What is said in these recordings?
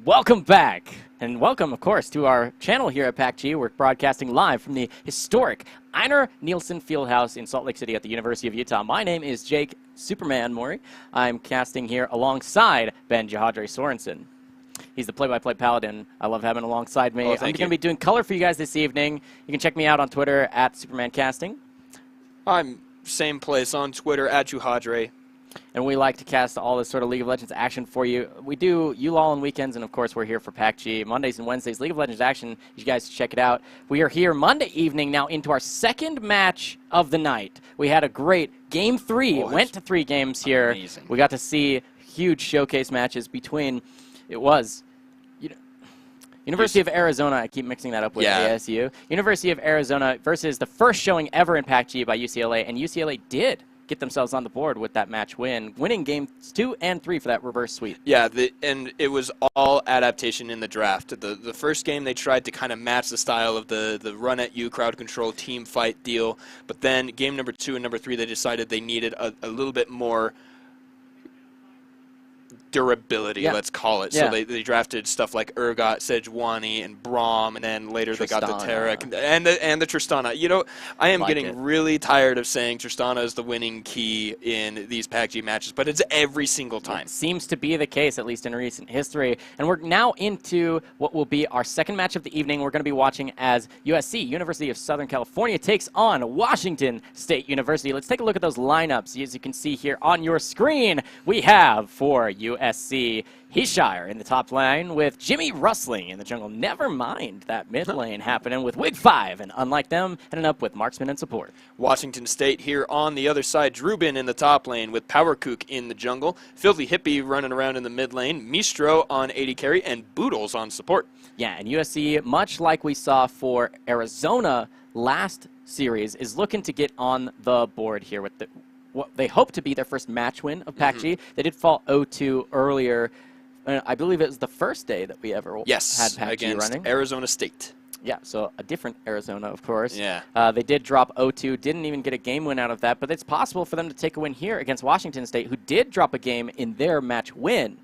Welcome back, and welcome, of course, to our channel here at PACG. We're broadcasting live from the historic Einar Nielsen Fieldhouse in Salt Lake City at the University of Utah. My name is Jake Superman Mori. I'm casting here alongside Ben Jahadre Sorensen. He's the play-by-play paladin. I love having him alongside me. I'm going to be doing color for you guys this evening. You can check me out on Twitter at SupermanCasting. I'm same place on Twitter at Jahadre. And we like to cast all this sort of League of Legends action for you. We do ULOL on weekends, and of course we're here for PACG. Mondays and Wednesdays, League of Legends action. You guys check it out. We are here Monday evening now into our second match of the night. We had a great Game 3. It went to 3 games here. Amazing. We got to see huge showcase matches between, University of Arizona, I keep mixing that up with WSU. University of Arizona versus the first showing ever in PACG by UCLA, and UCLA did get themselves on the board with that match win, winning games 2 and 3 for that reverse sweep. Yeah, and it was all adaptation in the draft. The first game they tried to kind of match the style of the run at you, crowd control, team fight deal, but then game number 2 and number 3 they decided they needed a little bit more durability, let's call it. So they drafted stuff like Urgot, Sejuani, and Braum, and then later they got the Tarek and the Tristana. You know, I am getting really tired of saying Tristana is the winning key in these PACG matches, but it's every single time. It seems to be the case, at least in recent history. And we're now into what will be our second match of the evening. We're going to be watching as USC, University of Southern California, takes on Washington State University. Let's take a look at those lineups. As you can see here on your screen, we have for USC Heshire in the top lane with Jimmy Rustling in the jungle. Never mind that mid lane happening with Wig 5, and unlike them, ending up with marksman and support. Washington State here on the other side. Drubin in the top lane with Powerkook in the jungle. Filthy Hippie running around in the mid lane. Mistro on AD carry and Boodles on support. Yeah, and USC, much like we saw for Arizona last series, is looking to get on the board here with what they hope to be their first match win of PACG. They did fall 0-2 earlier. I believe it was the first day that we ever had PACG against running. Arizona State. Yeah, so a different Arizona, of course. Yeah. They did drop 0-2, didn't even get a game win out of that, but it's possible for them to take a win here against Washington State, who did drop a game in their match win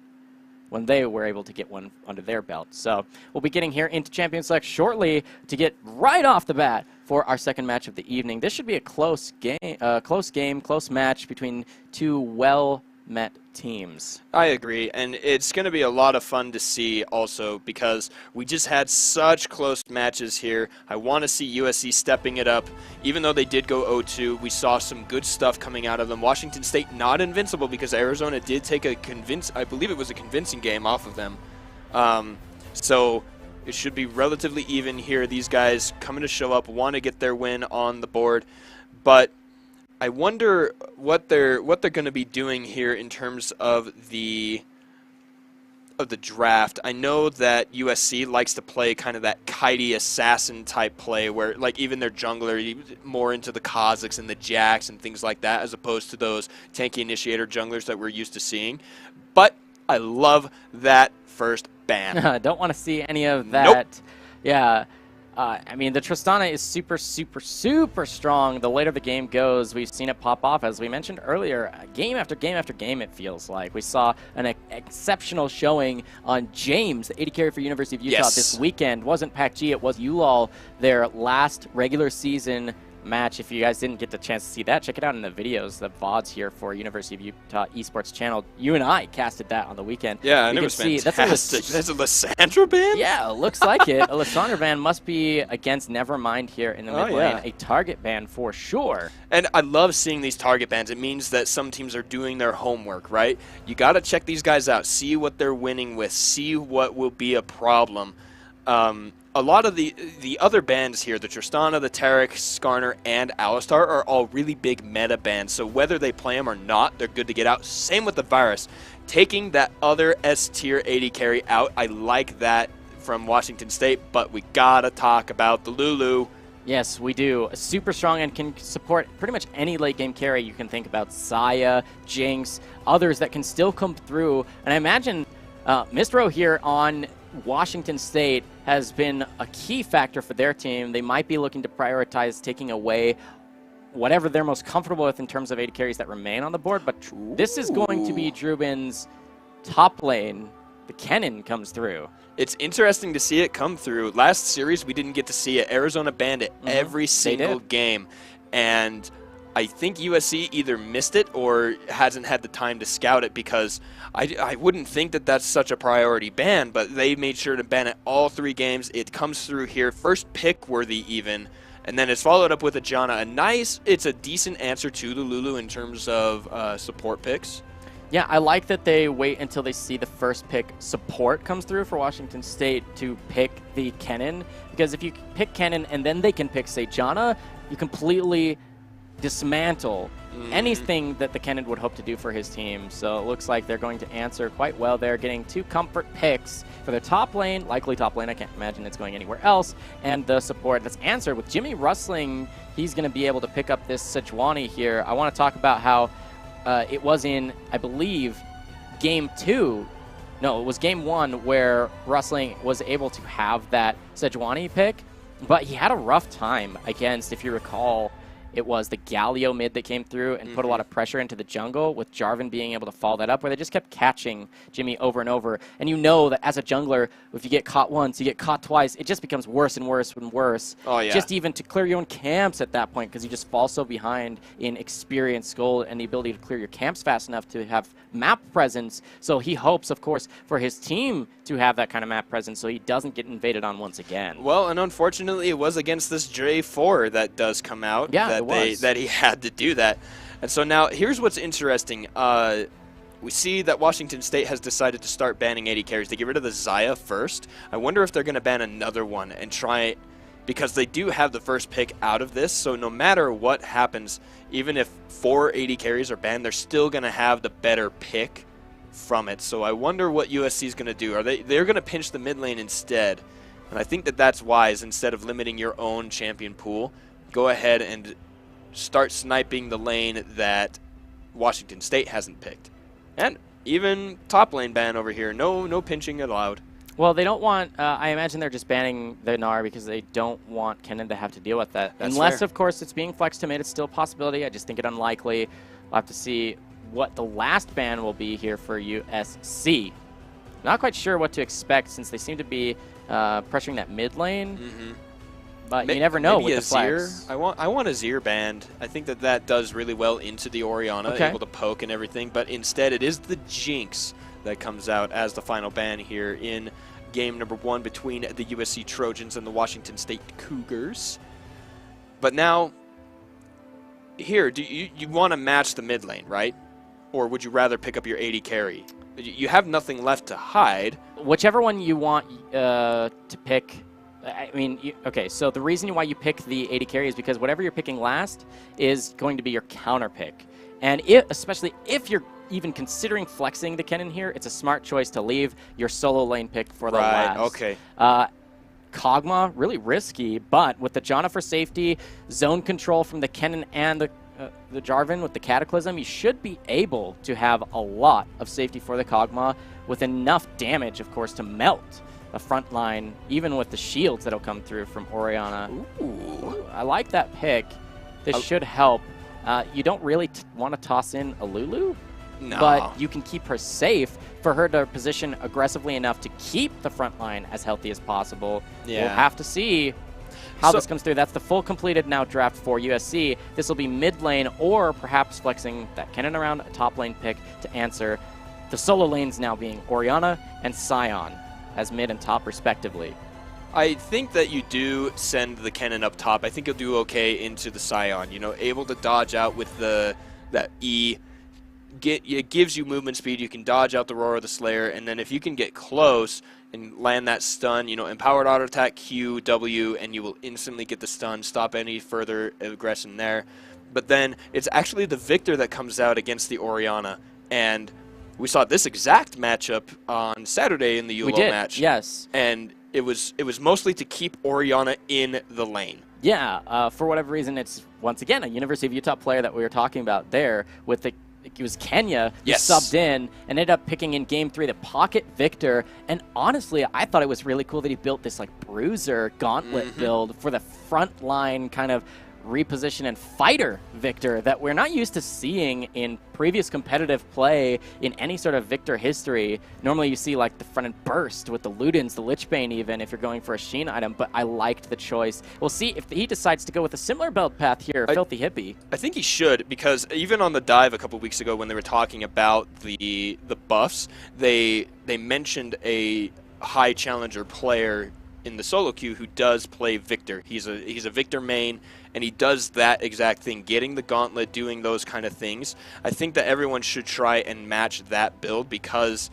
when they were able to get one under their belt. So we'll be getting here into Champion Select shortly to get right off the bat for our second match of the evening. This should be a close close match between two well-met teams. I agree, and it's going to be a lot of fun to see also because we just had such close matches here. I want to see USC stepping it up. Even though they did go 0-2, we saw some good stuff coming out of them. Washington State not invincible because Arizona did take I believe it was a convincing game off of them. So it should be relatively even here. These guys coming to show up, want to get their win on the board, but I wonder what they're going to be doing here in terms of the draft. I know that USC likes to play kind of that kitey assassin type play where like even their jungler more into the Kazakhs and the Jacks and things like that as opposed to those tanky initiator junglers that we're used to seeing. But I love that first ban. Don't want to see any of that. Nope. Yeah. I mean, the Tristana is super, super, super strong. The later the game goes, we've seen it pop off, as we mentioned earlier. Game after game after game, it feels like. We saw an exceptional showing on James, the AD carry for University of Utah this weekend. Wasn't PACG, it was ULOL, their last regular season match. If you guys didn't get the chance to see that, check it out in the videos, the VODs here for University of Utah Esports channel. You and I casted that on the weekend. Yeah, and it was fantastic. That's a Lysandra ban? Yeah, it looks like it. A Lysandra ban must be against Nevermind here in the mid lane. A target ban for sure. And I love seeing these target bans. It means that some teams are doing their homework, right? You got to check these guys out, see what they're winning with, see what will be a problem. A lot of the other bans here, the Tristana, the Tarek, Skarner, and Alistar are all really big meta bans. So whether they play them or not, they're good to get out. Same with the Virus. Taking that other S-tier AD carry out, I like that from Washington State, but we gotta talk about the Lulu. Yes, we do. Super strong and can support pretty much any late game carry. You can think about Saya, Jinx, others that can still come through. And I imagine Mistro here on Washington State has been a key factor for their team. They might be looking to prioritize taking away whatever they're most comfortable with in terms of AD carries that remain on the board, but this is going to be Drubin's top lane the Kennen comes through. It's interesting to see it come through. Last series, we didn't get to see it. Arizona banned it every single game. And I think USC either missed it or hasn't had the time to scout it, because I wouldn't think that that's such a priority ban, but they made sure to ban it all 3 games. It comes through here. First pick worthy even. And then it's followed up with a Janna. It's a decent answer to the Lulu in terms of support picks. Yeah, I like that they wait until they see the first pick support comes through for Washington State to pick the Kennen, because if you pick Kennen and then they can pick, say, Janna, you completely dismantle anything that the Kennen would hope to do for his team. So it looks like they're going to answer quite well there, getting 2 comfort picks for their top lane, likely top lane. I can't imagine it's going anywhere else. And the support that's answered with Jimmy Rustling, he's going to be able to pick up this Sejuani here. I want to talk about how it was in, I believe, game 2. No, it was game 1 where Rustling was able to have that Sejuani pick, but he had a rough time against, if you recall, it was the Galio mid that came through and put a lot of pressure into the jungle, with Jarvan being able to follow that up, where they just kept catching Jimmy over and over. And you know that as a jungler, if you get caught once, you get caught twice, it just becomes worse and worse and worse. Oh, yeah. Just even to clear your own camps at that point, because you just fall so behind in experience, gold, and the ability to clear your camps fast enough to have map presence. So he hopes, of course, for his team to have that kind of map presence so he doesn't get invaded on once again. Well, and unfortunately, it was against this J4 that does come out. Yeah, that he had to do that. And so now here's what's interesting. We see that Washington State has decided to start banning AD carries. They get rid of the Xayah first. I wonder if they're going to ban another one and try, because they do have the first pick out of this. So no matter what happens, even if 4 AD carries are banned, they're still going to have the better pick from it. So I wonder what USC is going to do. They're going to pinch the mid lane instead. And I think that that's wise. Instead of limiting your own champion pool, go ahead and start sniping the lane that Washington State hasn't picked. And even top lane ban over here. No pinching allowed. Well, they don't want, I imagine they're just banning the Gnar because they don't want Kennen to have to deal with that. That's Unless, fair. of course, it's being flexed to mid. It's still a possibility. I just think it unlikely. We'll have to see what the last ban will be here for USC. Not quite sure what to expect, since they seem to be pressuring that mid lane. But you never know with the flags. I want a Azir banned. I think that does really well into the Orianna, able to poke and everything. But instead, it is the Jinx that comes out as the final ban here in game number 1 between the USC Trojans and the Washington State Cougars. But now, here, do you want to match the mid lane, right? Or would you rather pick up your AD carry? You have nothing left to hide. Whichever one you want to pick. I mean, okay, so the reason why you pick the AD carry is because whatever you're picking last is going to be your counter pick. And especially if you're even considering flexing the Kennen here, it's a smart choice to leave your solo lane pick for the last. Okay. Kog'Maw, really risky, but with the Janna for safety, zone control from the Kennen and the Jarvan with the Cataclysm, you should be able to have a lot of safety for the Kog'Maw with enough damage, of course, to melt the front line, even with the shields that'll come through from Orianna. Ooh, I like that pick. This should help. You don't really want to toss in a Lulu, but you can keep her safe for her to position aggressively enough to keep the front line as healthy as possible. Yeah. We'll have to see how this comes through. That's the full completed now draft for USC. This will be mid lane, or perhaps flexing that Kennen around a top lane pick to answer. The solo lanes now being Orianna and Sion as mid and top respectively. I think that you do send the Kennen up top. I think you'll do okay into the Sion. You know, able to dodge out with that E. It gives you movement speed. You can dodge out the Roar of the Slayer, and then if you can get close and land that stun, you know, empowered auto attack Q, W, and you will instantly get the stun, stop any further aggression there. But then it's actually the Victor that comes out against the Orianna, and we saw this exact matchup on Saturday in the ULO match. Yes. And it was mostly to keep Orianna in the lane. Yeah, for whatever reason, it's once again a University of Utah player that we were talking about there with the. It was Kenya who subbed in and ended up picking in Game 3 the Pocket Victor. And honestly, I thought it was really cool that he built this like bruiser gauntlet build for the front line kind of reposition and fighter Victor that we're not used to seeing in previous competitive play in any sort of Victor history. Normally you see like the front end burst with the Ludens, the Lichbane even, if you're going for a Sheen item, but I liked the choice. We'll see if he decides to go with a similar build path here, Filthy Hippie. I think he should, because even on the dive a couple weeks ago when they were talking about the buffs, they mentioned a high challenger player in the solo queue who does play Victor. He's a Victor main, and he does that exact thing, getting the gauntlet, doing those kind of things. I think that everyone should try and match that build because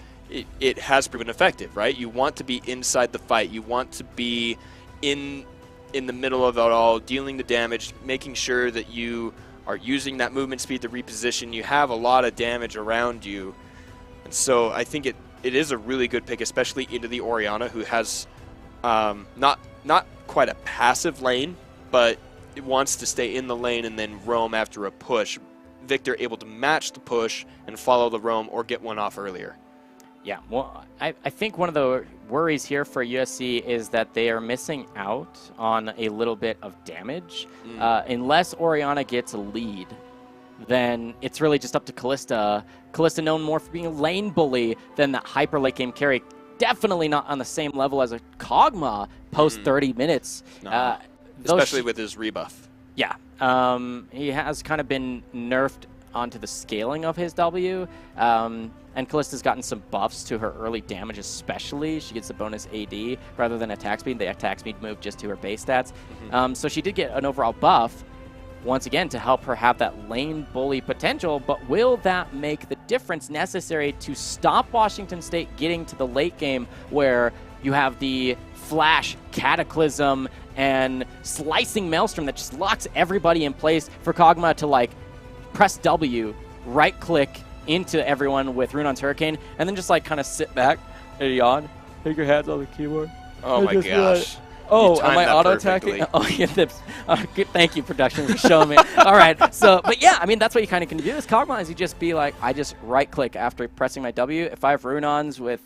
it has proven effective, right? You want to be inside the fight. You want to be in the middle of it all, dealing the damage, making sure that you are using that movement speed to reposition. You have a lot of damage around you. And so I think it is a really good pick, especially into the Orianna, who has not quite a passive lane, but it wants to stay in the lane and then roam after a push. Victor able to match the push and follow the roam or get one off earlier. Yeah, well, I think one of the worries here for USC is that they are missing out on a little bit of damage. Unless Orianna gets a lead, then it's really just up to Kalista. Kalista known more for being a lane bully than that hyper late game carry. Definitely not on the same level as a Kog'Maw post 30 minutes. No. Especially with his rebuff. Yeah. He has kind of been nerfed onto the scaling of his W. And Kalista's gotten some buffs to her early damage especially. She gets a bonus AD rather than attack speed. The attack speed moved just to her base stats. So she did get an overall buff, once again, to help her have that lane bully potential, but will that make the difference necessary to stop Washington State getting to the late game where you have the flash Cataclysm and slicing Maelstrom that just locks everybody in place for Kog'Maw to like press W, right click into everyone with Runon's Hurricane, and then just like kind of sit back and yawn, take your hands on the keyboard. Oh my gosh. Oh, am I auto-attacking? Oh, yeah, thank you, production, for showing me. All right, so, but yeah, I mean, that's what you kind of can do as Kog'Maw, is you just be like, I just right-click after pressing my W. If I have Runons with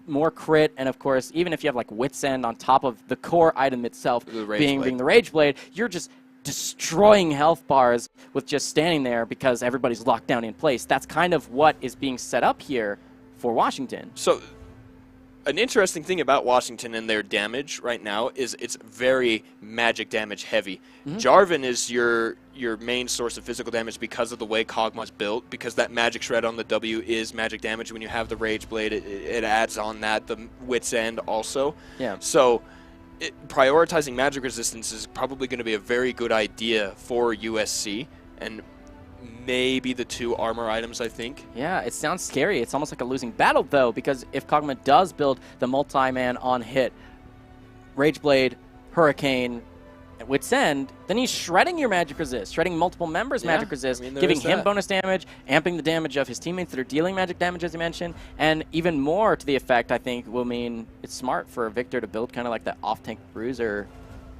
more crit, and of course, even if you have like Wit's End on top of the core item itself being the Rage Blade, you're just destroying health bars with just standing there because everybody's locked down in place. That's kind of what is being set up here for Washington. So an interesting thing about Washington and their damage right now is it's very magic damage heavy. Jarvan is your main source of physical damage because of the way Kog'Maw's built, because that magic shred on the W is magic damage. When you have the Rage Blade, it adds on that, the Wit's End also. Yeah. So prioritizing magic resistance is probably going to be a very good idea for USC, and maybe the 2 armor items, I think. Yeah, it sounds scary. It's almost like a losing battle, though, because if Kog'Maw does build the multi-man on hit, Rage Blade, Hurricane, Wit's End, then he's shredding your magic resist, shredding multiple members' magic resist, giving him bonus damage, amping the damage of his teammates that are dealing magic damage, as you mentioned, and even more to the effect, I think, will mean it's smart for Victor to build kind of like that off-tank bruiser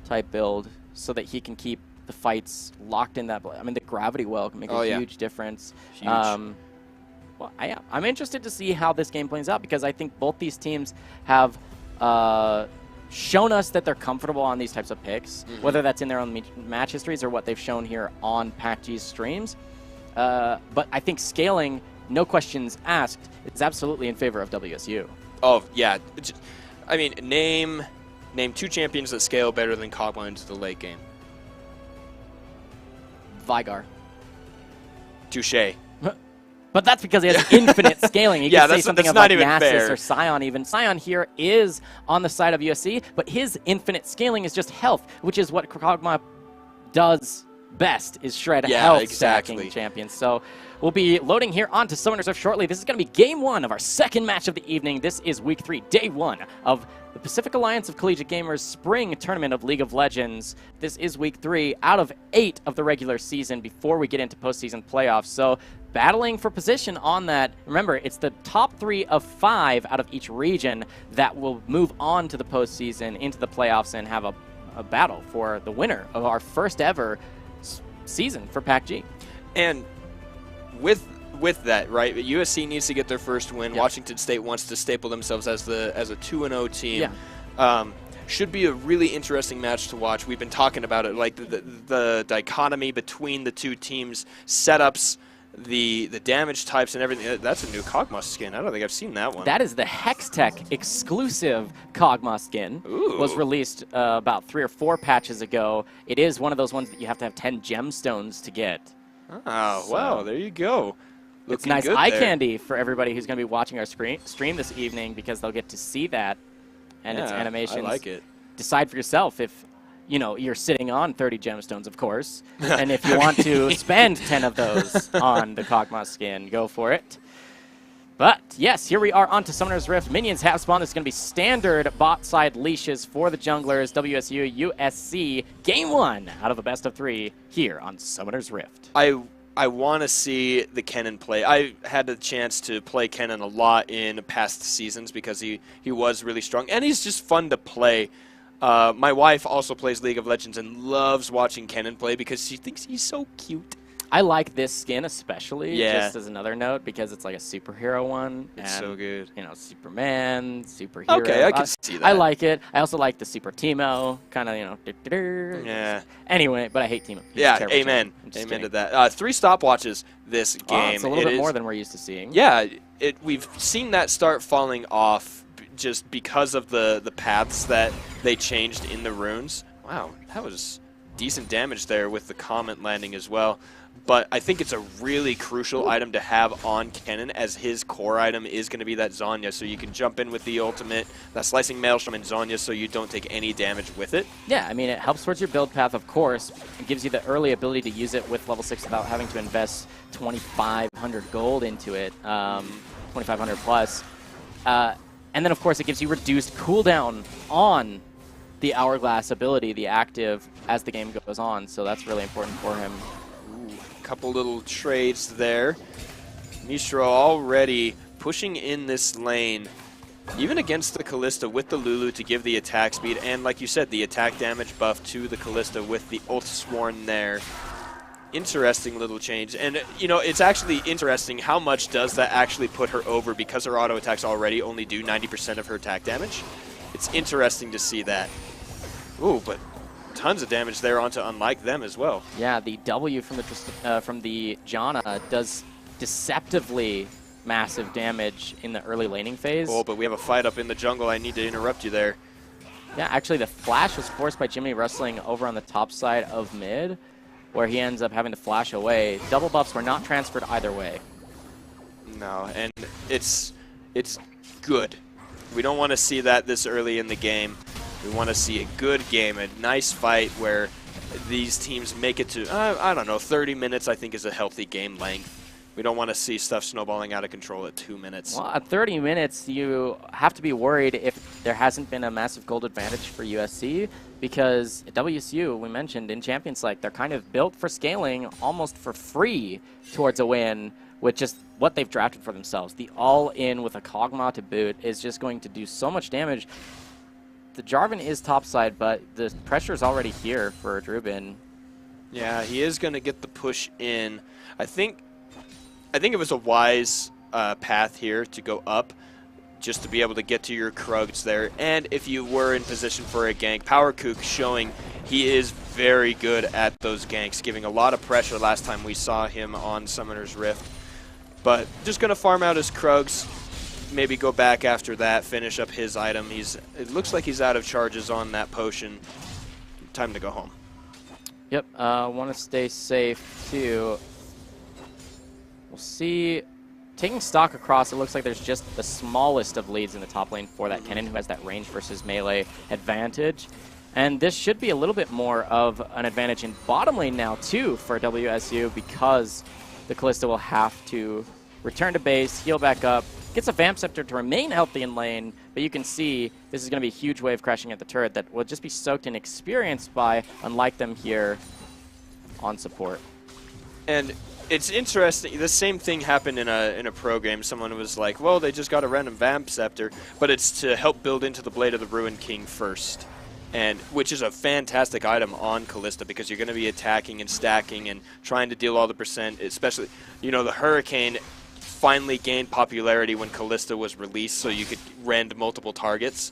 type build so that he can keep the fights locked in that. I mean, the gravity well can make a huge difference. Huge. Well, I'm interested to see how this game plays out because I think both these teams have shown us that they're comfortable on these types of picks, whether that's in their own match histories or what they've shown here on PACG's streams. But I think scaling, no questions asked, is absolutely in favor of WSU. Oh, yeah. I mean, name 2 champions that scale better than Kog'Maw into the late game. Vigar. Touché. But that's because he has infinite scaling. You could say something about Nasus fair. or Sion even. Sion here is on the side of USC, but his infinite scaling is just health, which is what Kog'Maw does best, is shred health stacking champions. So we'll be loading here onto Summoners Rift shortly. This is going to be game 1 of our second match of the evening. This is week 3, day 1 of the Pacific Alliance of Collegiate Gamers Spring Tournament of League of Legends. This is week 3 out of 8 of the regular season before we get into postseason playoffs. So battling for position on that. Remember, it's the top 3 of 5 out of each region that will move on to the postseason, into the playoffs, and have a battle for the winner of our first ever season for PACG. And with that, right, USC needs to get their first win. Yep. Washington State wants to staple themselves as a 2-0 team. Yeah. should be a really interesting match to watch. We've been talking about it, like the dichotomy between the two teams' setups, the damage types and everything. That's a new Kog'Maw skin. I don't think I've seen that one. That is the Hextech exclusive Kog'Maw skin. Ooh. Was released about 3 or 4 patches ago. It is one of those ones that you have to have 10 gemstones to get. Oh, so, wow, there you go. It's nice eye candy for everybody who's going to be watching our stream this evening, because they'll get to see that and its animations. I like it. Decide for yourself if you're sitting on 30 gemstones, of course, and if you want to spend 10 of those on the Kog'Maw skin, go for it. But yes, here we are on to Summoner's Rift. Minions have spawned. This is going to be standard bot side leashes for the junglers. WSU, USC, game 1 out of a best of 3 here on Summoner's Rift. I want to see the Kennen play. I had the chance to play Kennen a lot in past seasons because he was really strong, and he's just fun to play. My wife also plays League of Legends and loves watching Kennen play because she thinks he's so cute. I like this skin especially, Yeah. just as another note, because it's like a superhero one. It's and, so good. Superman, superhero. Okay, I can see that. I like it. I also like the Super Teemo, kind of, Yeah. Anyway, but I hate Teemo. He's Yeah, terrible amen. Teemo. Amen to that. 3 stopwatches this Oh, game. it's a little bit more than we're used to seeing. Yeah, we've seen that start falling off just because of the paths that they changed in the runes. Wow, that was decent damage there with the comment landing as well. But I think it's a really crucial item to have on Kennen, as his core item is going to be that Zanya, so you can jump in with the ultimate, that Slicing Maelstrom and Zanya, so you don't take any damage with it. Yeah, I mean, it helps towards your build path, of course. It gives you the early ability to use it with level 6 without having to invest 2,500 gold into it, 2,500 plus. And then, of course, it gives you reduced cooldown on the Hourglass ability, the active, as the game goes on, so that's really important for him. Couple little trades there. Mistral already pushing in this lane, even against the Kalista with the Lulu to give the attack speed, and like you said, the attack damage buff to the Kalista with the Oathsworn there. Interesting little change, and it's actually interesting how much does that actually put her over, because her auto attacks already only do 90% of her attack damage. It's interesting to see that. Ooh, but tons of damage there onto Unlike Them as well. Yeah, the W from the Janna does deceptively massive damage in the early laning phase. Oh, but we have a fight up in the jungle. I need to interrupt you there. Yeah, actually the flash was forced by Jimmy wrestling over on the top side of mid, where he ends up having to flash away. Double buffs were not transferred either way. No, and it's good. We don't want to see that this early in the game. We want to see a good game, a nice fight where these teams make it to, I don't know, 30 minutes I think is a healthy game length. We don't want to see stuff snowballing out of control at 2 minutes. Well, at 30 minutes, you have to be worried if there hasn't been a massive gold advantage for USC, because at WSU, we mentioned in Champions League, they're kind of built for scaling almost for free towards a win with just what they've drafted for themselves. The all-in with a Kog'Maw to boot is just going to do so much damage. The Jarvan is topside, but the pressure is already here for Drubin. Yeah, he is going to get the push in. I think it was a wise path here to go up, just to be able to get to your Krugs there. And if you were in position for a gank, PowerKook showing he is very good at those ganks, giving a lot of pressure last time we saw him on Summoner's Rift. But just going to farm out his Krugs, maybe go back after that, finish up his item. It looks like he's out of charges on that potion. Time to go home. Yep, want to stay safe too. We'll see. Taking stock across, it looks like there's just the smallest of leads in the top lane for that Kennen, who has that range versus melee advantage. And this should be a little bit more of an advantage in bottom lane now too for WSU, because the Kalista will have to return to base, heal back up, gets a Vamp Scepter to remain healthy in lane, but you can see this is going to be a huge wave crashing at the turret that will just be soaked in experience by Unlike Them here on support. And it's interesting, the same thing happened in a pro game. Someone was like, well, they just got a random Vamp Scepter, but it's to help build into the Blade of the Ruined King first. And which is a fantastic item on Kalista, because you're going to be attacking and stacking and trying to deal all the percent, especially, the Hurricane finally gained popularity when Kalista was released, so you could rend multiple targets.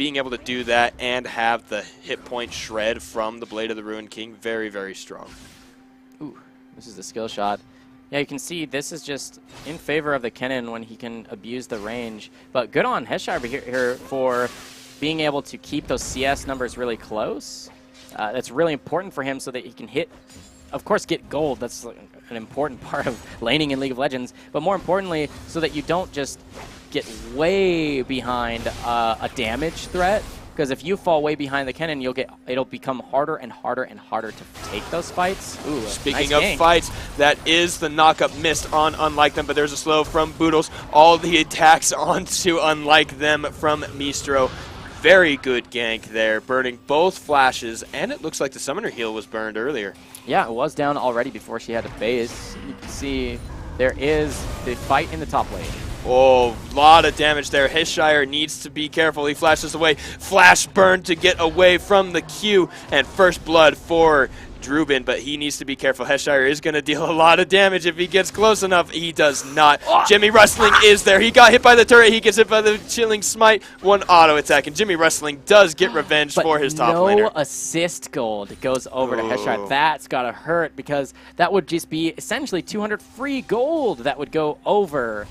being able to do that and have the hit point shred from the Blade of the Ruined King, very, very strong. Ooh, this is the skill shot. Yeah, you can see this is just in favor of the Kennen when he can abuse the range. But good on Heshire here for being able to keep those CS numbers really close. That's really important for him so that he can hit, of course, get gold. That's an important part of laning in League of Legends. But more importantly, so that you don't just get way behind a damage threat. Because if you fall way behind the Kennen, it'll become harder and harder and harder to take those fights. Ooh, speaking nice of fights, that is the knock-up missed on Unlike Them, but there's a slow from Boodles. All the attacks onto Unlike Them from Mistro. Very good gank there, burning both flashes, and it looks like the Summoner heal was burned earlier. Yeah, it was down already before she had to phase. You can see there is the fight in the top lane. Oh, a lot of damage there. Heshire needs to be careful. He flashes away. Flash burn to get away from the Q. And first blood for Drubin, but he needs to be careful. Heshire is going to deal a lot of damage if he gets close enough. He does not. Jimmy Rustling is there. He got hit by the turret. He gets hit by the Chilling Smite. One auto attack, and Jimmy Rustling does get revenge for his top laner. No assist gold goes over to Heshire. That's got to hurt because that would just be essentially 200 free gold that would go over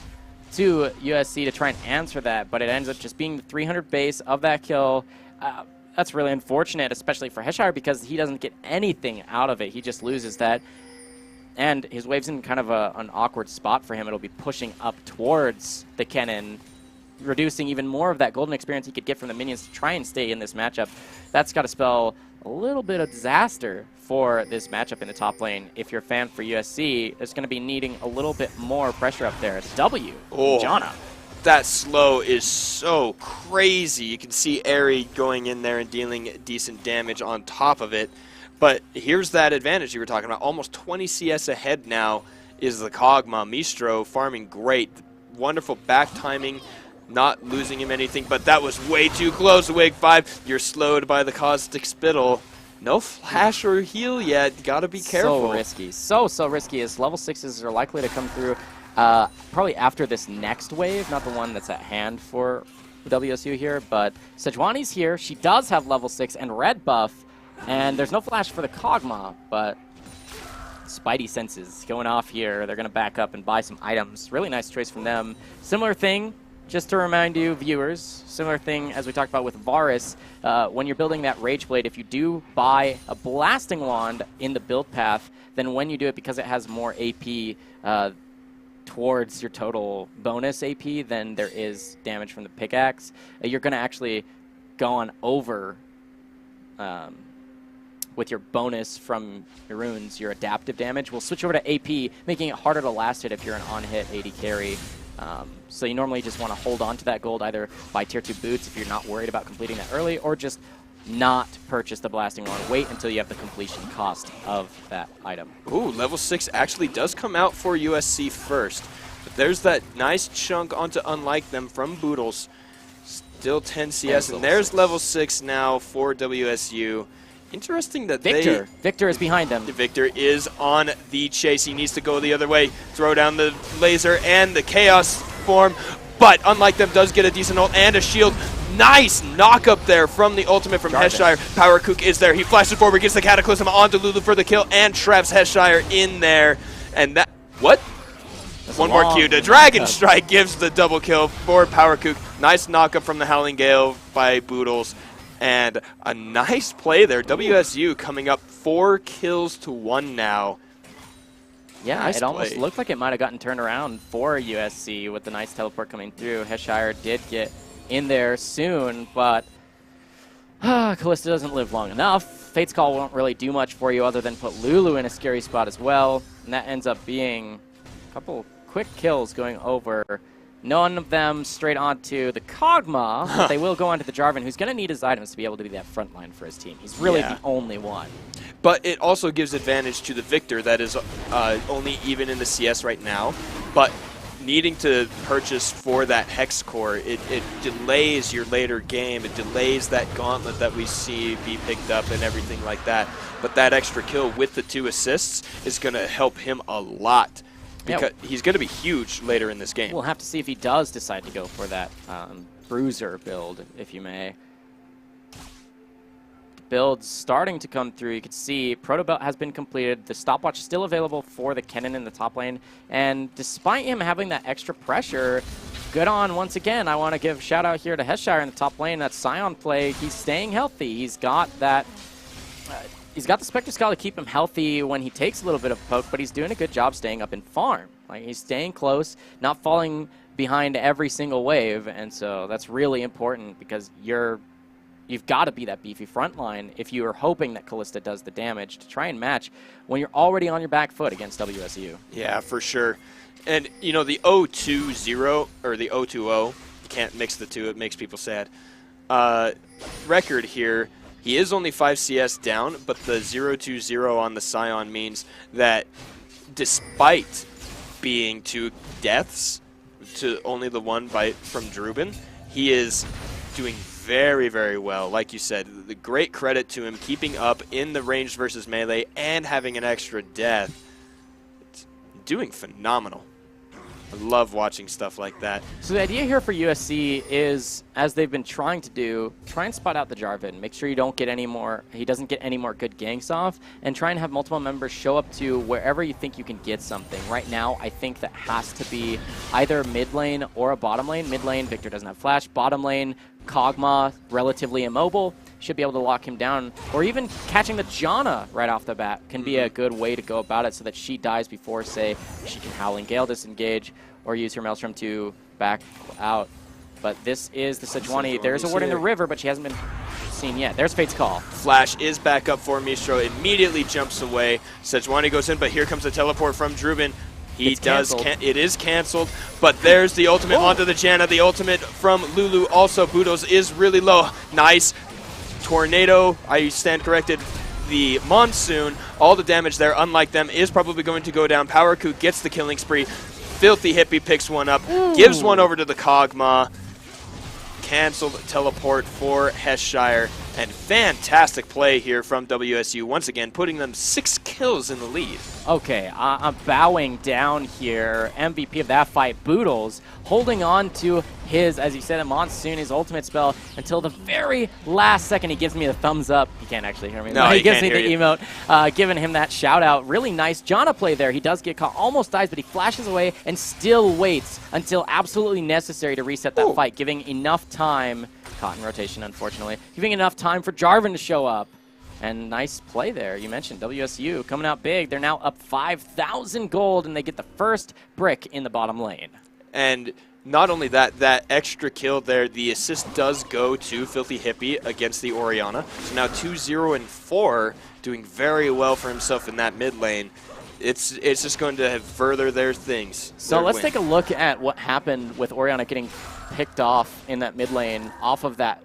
to USC to try and answer that, but it ends up just being the 300 base of that kill. That's really unfortunate, especially for Heshire, because he doesn't get anything out of it. He just loses that. And his wave's in kind of an awkward spot for him. It'll be pushing up towards the Kennen, reducing even more of that golden experience he could get from the minions to try and stay in this matchup. That's got to spell a little bit of disaster for this matchup in the top lane. If you're a fan for USC, it's going to be needing a little bit more pressure up there. It's W. Jana. That slow is so crazy. You can see Airy going in there and dealing decent damage on top of it. But here's that advantage you were talking about. Almost 20 CS ahead now is the Kog'Maw. Mistro farming great. Wonderful back timing. Not losing him anything, but that was way too close. Wig 5, you're slowed by the Caustic Spittle. No flash or heal yet. Gotta be careful. So risky. So risky. As level 6s are likely to come through probably after this next wave, not the one that's at hand for WSU here, but Sejuani's here. She does have level 6 and red buff, and there's no flash for the Kog'Maw, but Spidey senses going off here. They're going to back up and buy some items. Really nice choice from them. Similar thing, just to remind you, viewers, similar thing as we talked about with Varus, when you're building that Rage Blade, if you do buy a Blasting Wand in the build path, then when you do it, because it has more AP towards your total bonus AP than there is damage from the pickaxe, you're going to actually go on over with your bonus from your runes, your adaptive damage will switch over to AP, making it harder to last hit if you're an on-hit AD carry. So you normally just want to hold on to that gold, either buy tier 2 boots if you're not worried about completing that early, or just not purchase the Blasting Wand. Wait until you have the completion cost of that item. Ooh, level 6 actually does come out for USC first. But there's that nice chunk onto Unlike Them from Boodles. Still 10 CS, and there's level 6 now for WSU. Interesting that Victor is behind them. Victor is on the chase. He needs to go the other way. Throw down the laser and the Chaos form. But Unlike Them does get a decent ult and a shield. Nice knock up there from the ultimate from Heshire. Power Kook is there. He flashes forward, gets the Cataclysm onto Lulu for the kill, and traps Heshire in there. And that... What? One more Q. The Dragon Strike gives the double kill for Power Kook. Nice knock up from the Howling Gale by Boodles. And a nice play there. WSU coming up 4 kills to 1 now. Yeah, nice it almost looked like it might have gotten turned around for USC with the nice teleport coming through. Heshire did get in there soon, but Callista doesn't live long enough. Fate's Call won't really do much for you other than put Lulu in a scary spot as well. And that ends up being a couple quick kills going over. None of them straight onto the Kog'Maw, but they will go onto the Jarvan, who's going to need his items to be able to be that front line for his team. He's really the only one. But it also gives advantage to the Victor that is only even in the CS right now. But needing to purchase for that Hex Core, it delays your later game. It delays that Gauntlet that we see be picked up and everything like that. But that extra kill with the 2 assists is going to help him a lot. Because he's going to be huge later in this game. We'll have to see if he does decide to go for that bruiser build, if you may. builds starting to come through. You can see Proto Belt has been completed. The stopwatch still available for the Kennen in the top lane. And despite him having that extra pressure, good on once again. I want to give a shout out here to Heshire in the top lane. That Scion play, he's staying healthy. He's got that. He's got the Spectre Skull to keep him healthy when he takes a little bit of poke, but he's doing a good job staying up in farm. Like, he's staying close, not falling behind every single wave, and so that's really important because you've got to be that beefy front line if you are hoping that Kalista does the damage to try and match when you're already on your back foot against WSU. Yeah, for sure. And, you know, the 0-2-0, or the 0-2-0, you can't mix the two, it makes people sad. Record here, he is only 5 CS down, but the 0-2-0 on the Scion means that despite being 2 deaths to only the 1 bite from Drubin, he is doing very, very well. Like you said, the great credit to him keeping up in the ranged versus melee and having an extra death. It's doing phenomenal. I love watching stuff like that. So the idea here for USC is, as they've been trying to do, try and spot out the Jarvan. Make sure you don't get any more, he doesn't get any more good ganks off, and try and have multiple members show up to wherever you think you can get something. Right now, I think that has to be either mid lane or a bottom lane. Mid lane, Victor doesn't have flash. Bottom lane, Kog'Maw, relatively immobile, should be able to lock him down. Or even catching the Janna right off the bat can be a good way to go about it so that she dies before, say, she can Howling Gale disengage or use her Maelstrom to back out. But this is the Sejuani. There's a ward in the river, but she hasn't been seen yet. There's Fate's Call. Flash is back up for Mistro, immediately jumps away. Sejuani goes in, but here comes a teleport from Drubin. It is canceled, but there's the ultimate onto the Janna. The ultimate from Lulu. Also, Budos is really low. Nice. Tornado, I stand corrected. The Monsoon, all the damage there, unlike them, is probably going to go down. Power Coup gets the killing spree. Filthy Hippie picks one up, gives one over to the Kog'Maw. Canceled teleport for Heshire. And fantastic play here from WSU, once again putting them 6 kills in the lead. Okay, I'm bowing down here. MVP of that fight, Boodles, holding on to his, as you said, a Monsoon, his ultimate spell, until the very last second. He gives me the thumbs up. He can't actually hear me. No, he gives me the emote, giving him that shout out. Really nice Janna play there. He does get caught, almost dies, but he flashes away and still waits until absolutely necessary to reset that fight, giving enough time. Caught in rotation, unfortunately. Giving enough time for Jarvan to show up. And nice play there. You mentioned WSU coming out big. They're now up 5,000 gold, and they get the first brick in the bottom lane. And not only that, that extra kill there, the assist does go to Filthy Hippie against the Orianna. So now 2-0-4, doing very well for himself in that mid lane. It's just going to further their things. So let's take a look at what happened with Orianna getting picked off in that mid lane off of that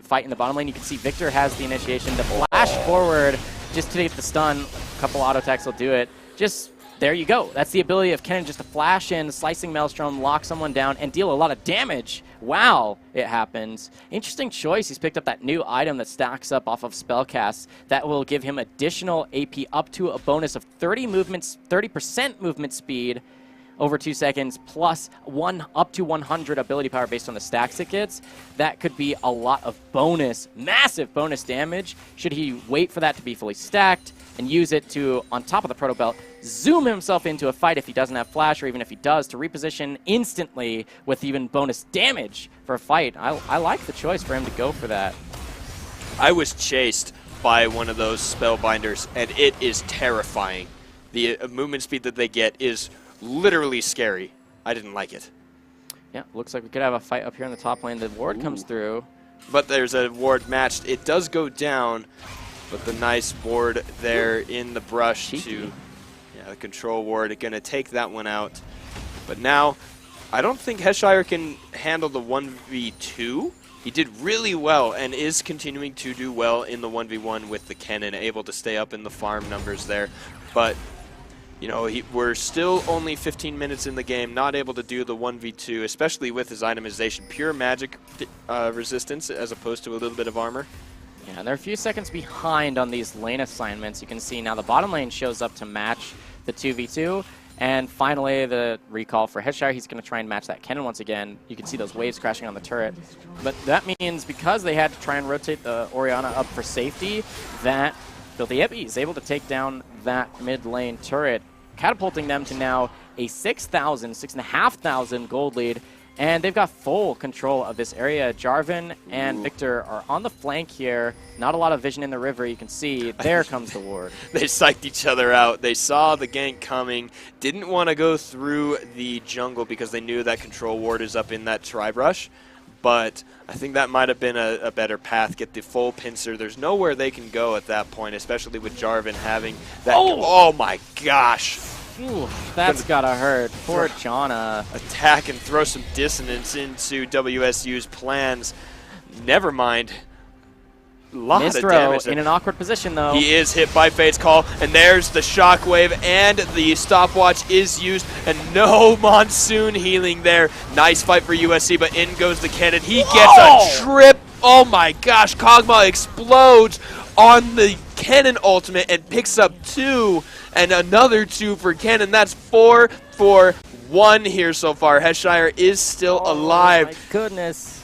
fight in the bottom lane. You can see Victor has the initiation to flash forward just to get the stun. A couple auto attacks will do it. Just there you go. That's the ability of Kennen, just to flash in, slicing Maelstrom, lock someone down, and deal a lot of damage while it happens. Interesting choice. He's picked up that new item that stacks up off of spellcasts that will give him additional AP up to a bonus of 30% movement speed over 2 seconds, plus up to 100 ability power based on the stacks it gets. That could be a lot of bonus, massive bonus damage, should he wait for that to be fully stacked and use it to, on top of the Proto Belt, zoom himself into a fight if he doesn't have flash, or even if he does, to reposition instantly with even bonus damage for a fight. I like the choice for him to go for that. I was chased by one of those spellbinders, and it is terrifying. The movement speed that they get is literally scary. I didn't like it. Yeah, looks like we could have a fight up here in the top lane. The ward comes through. But there's a ward matched. It does go down, but the nice ward there in the brush to the control ward. Going to take that one out. But now, I don't think Heshire can handle the 1v2. He did really well and is continuing to do well in the 1v1 with the Kennen, able to stay up in the farm numbers there. But you know, we're still only 15 minutes in the game, not able to do the 1v2, especially with his itemization. Pure magic resistance as opposed to a little bit of armor. Yeah, and they're a few seconds behind on these lane assignments. You can see now the bottom lane shows up to match the 2v2, And finally, the recall for Headshire. He's going to try and match that cannon once again. You can see those waves crashing on the turret. But that means because they had to try and rotate the Orianna up for safety, that Filthy Hippie is able to take down that mid lane turret, catapulting them to now a 6,500 gold lead. And they've got full control of this area. Jarvan and Victor are on the flank here. Not a lot of vision in the river. You can see there comes the ward. They psyched each other out. They saw the gank coming. Didn't want to go through the jungle because they knew that control ward is up in that tribe rush. But I think that might have been a better path. Get the full pincer. There's nowhere they can go at that point, especially with Jarvan having that. Oh my gosh. Ooh, that's gotta hurt. Poor Jana. Attack and throw some dissonance into WSU's plans. Never mind. Lot of damage. In an awkward position, though. He is hit by Fate's Call, and there's the shockwave, and the stopwatch is used, and no Monsoon healing there. Nice fight for USC, but in goes the cannon. He gets a trip. Oh my gosh, Kog'Maw explodes on the cannon ultimate and picks up 2, and another 2 for cannon. That's 4 for 1 here so far. Headshire is still alive. My goodness.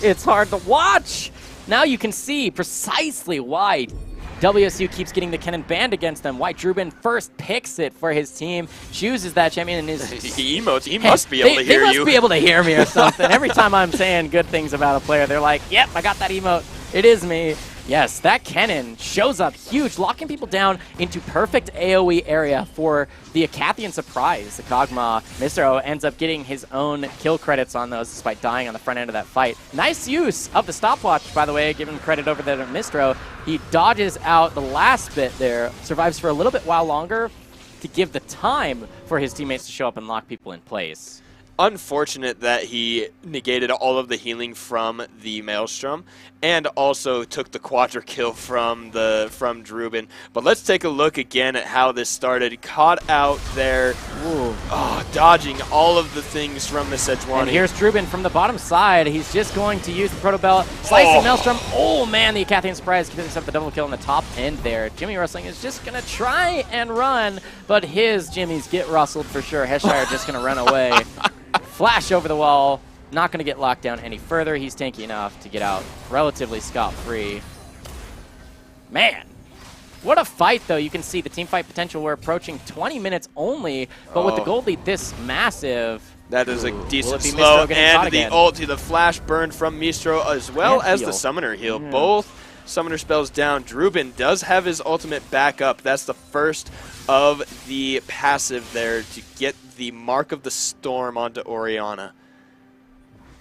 It's hard to watch. Now you can see precisely why WSU keeps getting the cannon banned against them, why Drubin first picks it for his team, chooses that champion, and is... He emotes. He must be able to hear you. They must be able to hear me or something. Every time I'm saying good things about a player, they're like, yep, I got that emote. It is me. Yes, that cannon shows up huge, locking people down into perfect AoE area for the Acathian surprise. The Kog'Maw Mistro ends up getting his own kill credits on those despite dying on the front end of that fight. Nice use of the stopwatch, by the way, giving credit over there to Mistro. He dodges out the last bit there, survives for a little bit while longer to give the time for his teammates to show up and lock people in place. Unfortunate that he negated all of the healing from the Maelstrom and also took the quadra kill from Drubin. But let's take a look again at how this started. Caught out there, dodging all of the things from the Sejuani. And here's Drubin from the bottom side. He's just going to use the Proto Belt, slicing Maelstrom. Oh man, the Acathian surprise picks up the double kill on the top end there. Jimmy Rustling is just gonna try and run, but his Jimmys get rustled for sure. Headshire just gonna run away. Flash over the wall, not going to get locked down any further. He's tanky enough to get out relatively scot-free. Man, what a fight, though. You can see the team fight potential. We're approaching 20 minutes only, but with the gold lead this massive... That is a decent slow, and the ulti, the flash burn from Mistro, as well as the summoner heal. Both summoner spells down. Drubin does have his ultimate back up. That's the first of the passive there to get the Mark of the Storm onto Orianna.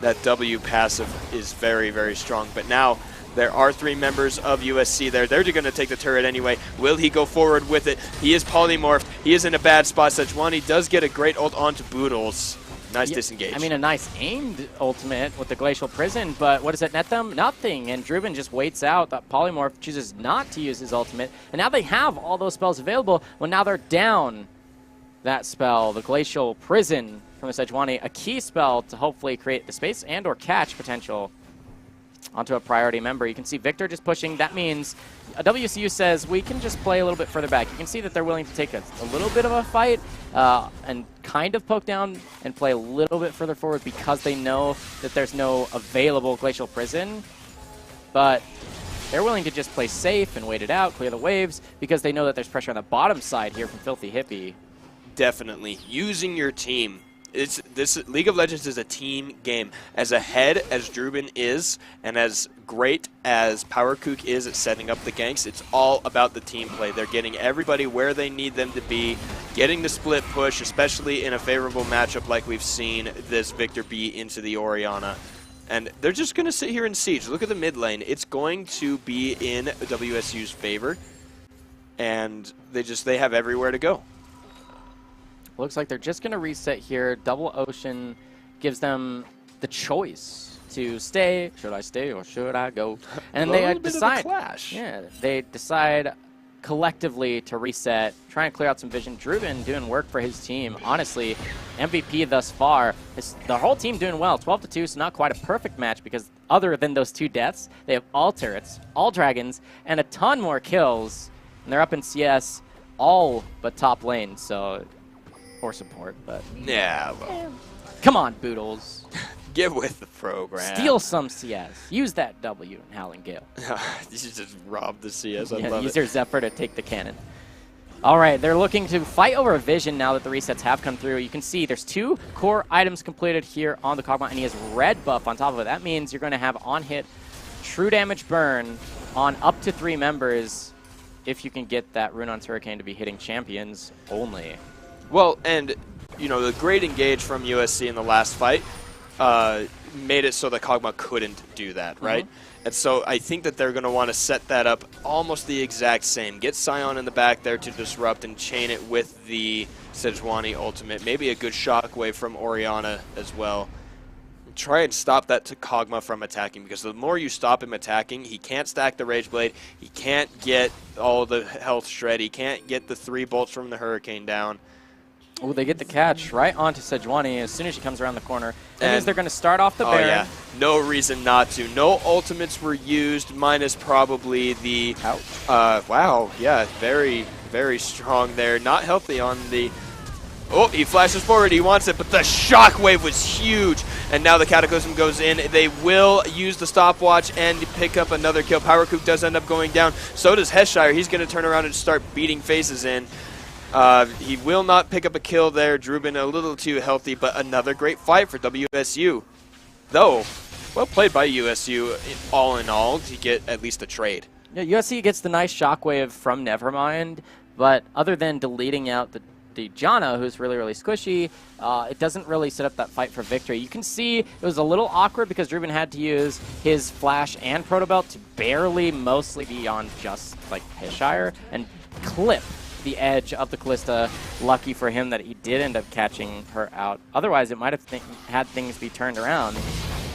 That W passive is very, very strong. But now there are 3 members of USC there. They're going to take the turret anyway. Will he go forward with it? He is polymorphed. He is in a bad spot. Sejuani does get a great ult onto Boodles. Nice disengage. I mean, a nice aimed ultimate with the Glacial Prison, but what does it net them? Nothing. And Drubin just waits out. That Polymorph chooses not to use his ultimate. And now they have all those spells available. Well, now they're down that spell, the Glacial Prison from the Sejuani, a key spell to hopefully create the space and or catch potential onto a priority member. You can see Victor just pushing. That means WSU says we can just play a little bit further back. You can see that they're willing to take a little bit of a fight and kind of poke down and play a little bit further forward because they know that there's no available Glacial Prison. But they're willing to just play safe and wait it out, clear the waves, because they know that there's pressure on the bottom side here from Filthy Hippie. Definitely. Using your team. This League of Legends is a team game. As ahead as Drubin is, and as great as PowerKook is at setting up the ganks, it's all about the team play. They're getting everybody where they need them to be, getting the split push, especially in a favorable matchup like we've seen this Victor be into the Orianna. And they're just going to sit here and siege. Look at the mid lane. It's going to be in WSU's favor, and they have everywhere to go. Looks like they're just going to reset here. Double Ocean gives them the choice to stay. Should I stay or should I go? And they decide. Clash. Yeah, they decide collectively to reset, try and clear out some vision. Drubin doing work for his team. Honestly, MVP thus far. The whole team doing well. 12-2, so not quite a perfect match because other than those 2 deaths, they have all turrets, all dragons, and a ton more kills. And they're up in CS all but top lane, so or support, but Yeah, well, come on, Boodles. get with the program. Steal some CS. Use that W in Howling Gale. You just robbed the CS. I Yeah, love use it. your Zephyr to take the cannon. All right, they're looking to fight over a vision now that the resets have come through. You can see there's 2 core items completed here on the Kog'Maw, and he has red buff on top of it. That means you're going to have on-hit true damage burn on up to 3 members if you can get that Runeon's Hurricane to be hitting champions only. Well, and, you know, the great engage from USC in the last fight made it so that Kog'Maw couldn't do that, right? And so I think that they're going to want to set that up almost the exact same. Get Scion in the back there to disrupt and chain it with the Sejuani ultimate. Maybe a good shockwave from Orianna as well. Try and stop that to Kog'Maw from attacking, because the more you stop him attacking, he can't stack the Rage Blade, he can't get all the health shred, he can't get the 3 bolts from the Hurricane down. Oh, they get the catch right onto Sejuani as soon as she comes around the corner. That means they're going to start off the Baron. Oh, yeah. No reason not to. No ultimates were used, minus probably the... Ouch. Wow, yeah, very, very strong there. Not healthy on the... Oh, he flashes forward, he wants it, but the shockwave was huge. And now the Cataclysm goes in. They will use the stopwatch and pick up another kill. Power Kook does end up going down. So does Heshire. He's going to turn around and start beating faces in. He will not pick up a kill there. Drubin a little too healthy, but another great fight for WSU. Though, well played by USU all in all to get at least a trade. Yeah, USC gets the nice shockwave from Nevermind, but other than deleting out the Janna, who's really, really squishy, it doesn't really set up that fight for victory. You can see it was a little awkward because Drubin had to use his Flash and Proto Belt to barely mostly be on just like Heshire and clip the edge of the Callista. Lucky for him that he did end up catching her out. Otherwise, it might have had things be turned around.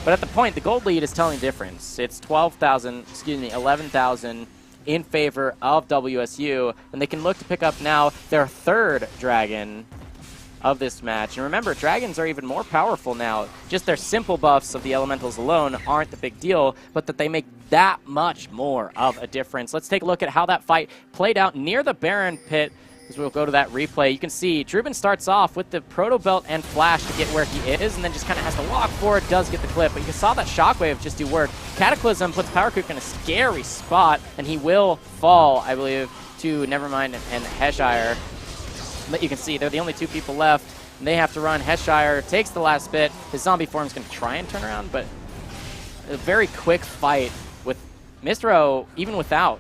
But at the point, the gold lead is telling the difference. It's 11,000 in favor of WSU, and they can look to pick up now their 3rd dragon of this match. And remember, dragons are even more powerful now. Just their simple buffs of the elementals alone aren't the big deal, but that they make that much more of a difference. Let's take a look at how that fight played out near the Baron pit, as we'll go to that replay. You can see Drubin starts off with the Proto Belt and Flash to get where he is, and then just kind of has to walk forward, does get the clip, but you saw that shockwave just do work. Cataclysm puts Power Kook in a scary spot, and he will fall, I believe, to Nevermind and Heshire. But you can see they're the only 2 people left, and they have to run. Heshire takes the last bit. His zombie form's going to try and turn around, but a very quick fight with Mistro, even without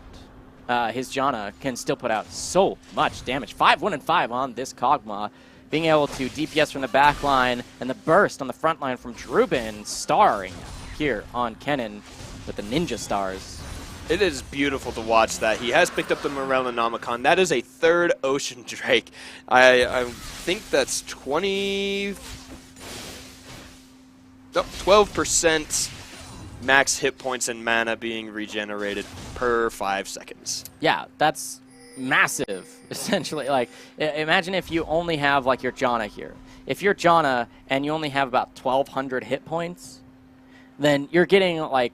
his Janna, can still put out so much damage. 5-1-5 on this Kog'Maw. Being able to DPS from the back line, and the burst on the front line from Drubin, starring here on Kennen with the Ninja Stars. It is beautiful to watch that. He has picked up the Morellonomicon. That is a 3rd Ocean Drake. I think that's 12% max hit points and mana being regenerated per 5 seconds. Yeah, that's massive, essentially. Like, imagine if you only have, like, your Janna here. If you're Janna and you only have about 1,200 hit points, then you're getting, like,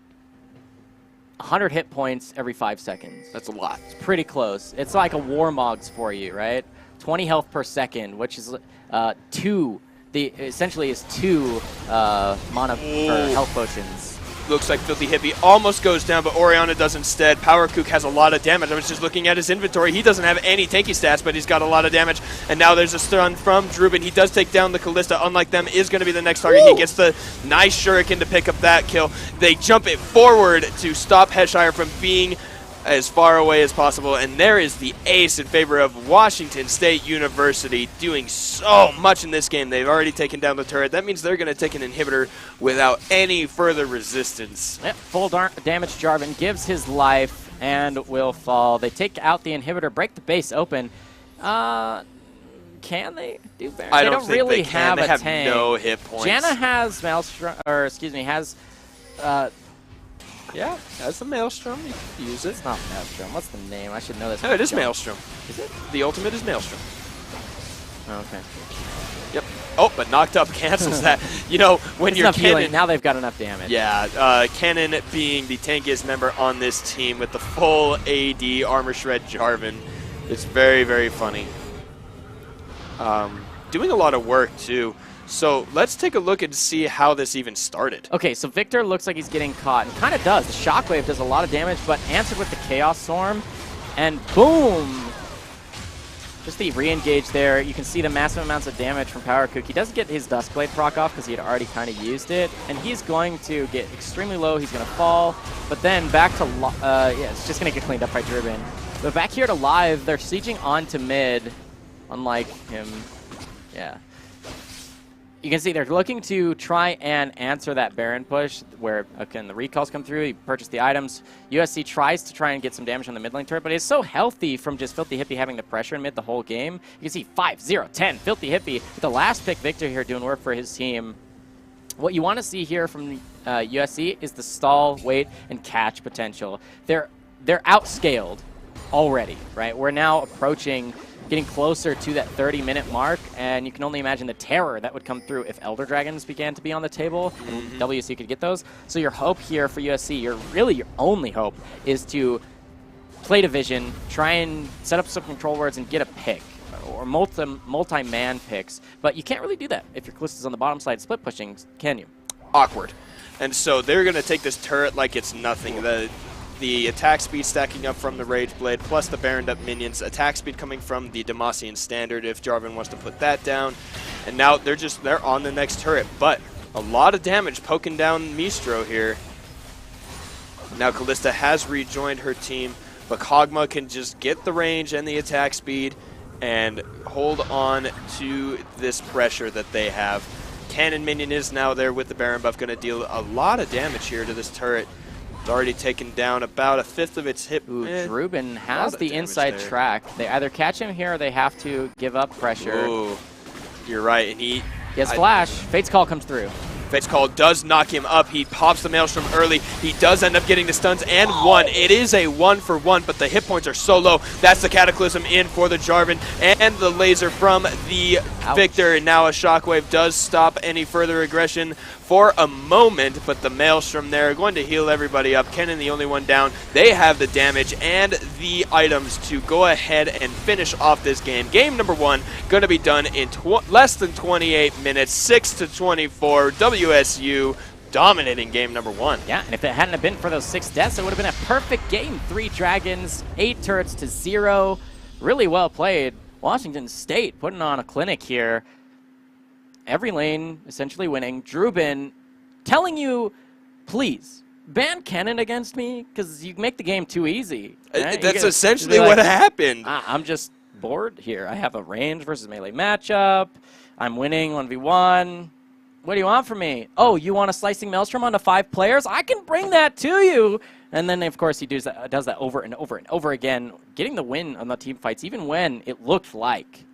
100 hit points every 5 seconds. That's a lot. It's pretty close. It's like a Warmogs for you, right? 20 health per second, which is 2. Essentially is 2 mana per health potions. Looks like Filthy Hippie almost goes down, but Orianna does instead. Power Kook has a lot of damage. I was just looking at his inventory. He doesn't have any tanky stats, but he's got a lot of damage. And now there's a stun from Drubin. He does take down the Callista. Unlike them, is going to be the next target. Woo! He gets the nice shuriken to pick up that kill. They jump it forward to stop Heshire from being as far away as possible, and there is the ace in favor of Washington State University, doing so much in this game. They've already taken down the turret. That means they're going to take an inhibitor without any further resistance. Yep, full damage. Jarvan gives his life and will fall. They take out the inhibitor, break the base open. Can they do better? I don't don't think really they can. have they a have tank. no hit points. Janna has Maelstrom, or excuse me, has yeah, that's the Maelstrom. You can use it. It's not Maelstrom. What's the name? I should know this. No, it is Maelstrom. Is it? The ultimate is Maelstrom. Oh, okay. Yep. Oh, but knocked up cancels that. You know, when you're Kennen, now they've got enough damage. Yeah, Kennen being the tankiest member on this team with the full AD Armor Shred Jarvan. It's very, very funny. doing a lot of work too. So let's take a look and see how this even started. Okay, so Victor looks like he's getting caught, and kind of does. The Shockwave does a lot of damage, but answered with the Chaos Storm, and boom! Just the re-engage there. You can see the massive amounts of damage from Power Cook. He doesn't get his Duskblade proc off because he had already kind of used it, and he's going to get extremely low. He's going to fall, but then back to, yeah, it's just going to get cleaned up by Driven. But back here to Live, they're sieging onto mid, unlike him. Yeah. You can see they're looking to try and answer that Baron push where, again, the recalls come through, you purchase the items. USC tries to try and get some damage on the mid lane turret, but it's so healthy from just Filthy Hippie having the pressure in mid the whole game. You can see 5, 0, 10, Filthy Hippie with the last pick Victor here doing work for his team. What you want to see here from USC is the stall, wait, and catch potential. They're outscaled already, right? We're now approaching getting closer to that 30-minute mark, and you can only imagine the terror that would come through if Elder Dragons began to be on the table, and WSU could get those. So your hope here for USC, your only hope, is to play division, try and set up some control words and get a pick, or multi-man picks. But you can't really do that if your Callista's on the bottom side split pushing, can you? Awkward. And so they're going to take this turret like it's nothing. The attack speed stacking up from the Rage Blade, plus the Baroned up minions. Attack speed coming from the Demacian Standard if Jarvan wants to put that down. And now they're on the next turret. But a lot of damage poking down Mistro here. Now Callista has rejoined her team, but Kog'Maw can just get the range and the attack speed and hold on to this pressure that they have. Cannon minion is now there with the Baron buff, going to deal a lot of damage here to this turret. It's already taken down about a fifth of its hit. Ooh, Ruben has the inside track. They either catch him here or they have to give up pressure. Ooh, you're right. And he has flash. Fate's Call comes through. Fate's Call does knock him up. He pops the Maelstrom early. He does end up getting the stuns and one. It is a 1-for-1, but the hit points are so low. That's the Cataclysm in for the Jarvan and the laser from the Victor. And now a Shockwave does stop any further aggression for a moment, but the Maelstrom there going to heal everybody up. Kennen the only one down. They have the damage and the items to go ahead and finish off this game. Game number 1 going to be done in less than 28 minutes, 6-24. WSU dominating game number 1. Yeah, and if it hadn't have been for those 6 deaths, it would have been a perfect game. 3 dragons, 8 turrets to 0. Really well played. Washington State putting on a clinic here. Every lane essentially winning. Drubin telling you, please, ban Kennen against me because you make the game too easy. Right? That's essentially what happened. I'm just bored here. I have a range versus melee matchup. I'm winning 1v1. What do you want from me? Oh, you want a slicing Maelstrom onto 5 players? I can bring that to you. And then, of course, he does that over and over and over again, getting the win on the team fights, even when it looked like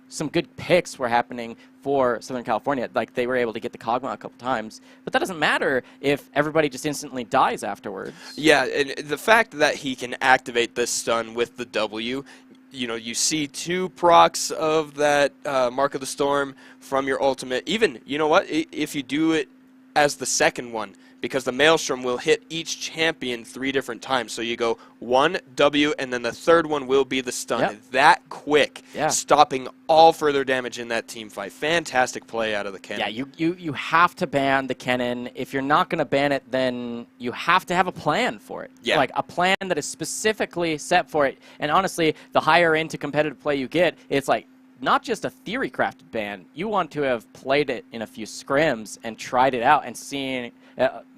some good picks were happening for Southern California. Like, they were able to get the Kog'Maw a couple times. But that doesn't matter if everybody just instantly dies afterwards. Yeah, and the fact that he can activate this stun with the W, you know, you see 2 procs of that Mark of the Storm from your ultimate. Even, you know what, if you do it as the second one, because the Maelstrom will hit each champion 3 different times. So you go 1, W, and then the third one will be the stun. Yep. That quick, stopping all further damage in that team fight. Fantastic play out of the Kennen. Yeah, you have to ban the Kennen. If you're not going to ban it, then you have to have a plan for it. Yeah. Like a plan that is specifically set for it. And honestly, the higher into competitive play you get, it's like, not just a theory-crafted ban. You want to have played it in a few scrims and tried it out and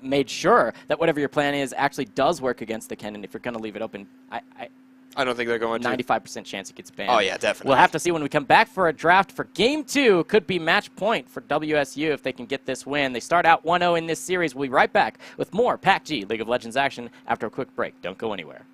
made sure that whatever your plan is actually does work against the Kennen. If you're going to leave it open, I don't think they're going to. 95% chance it gets banned. Oh, yeah, definitely. We'll have to see when we come back for a draft for Game 2. Could be match point for WSU if they can get this win. They start out 1-0 in this series. We'll be right back with more PACG League of Legends action after a quick break. Don't go anywhere.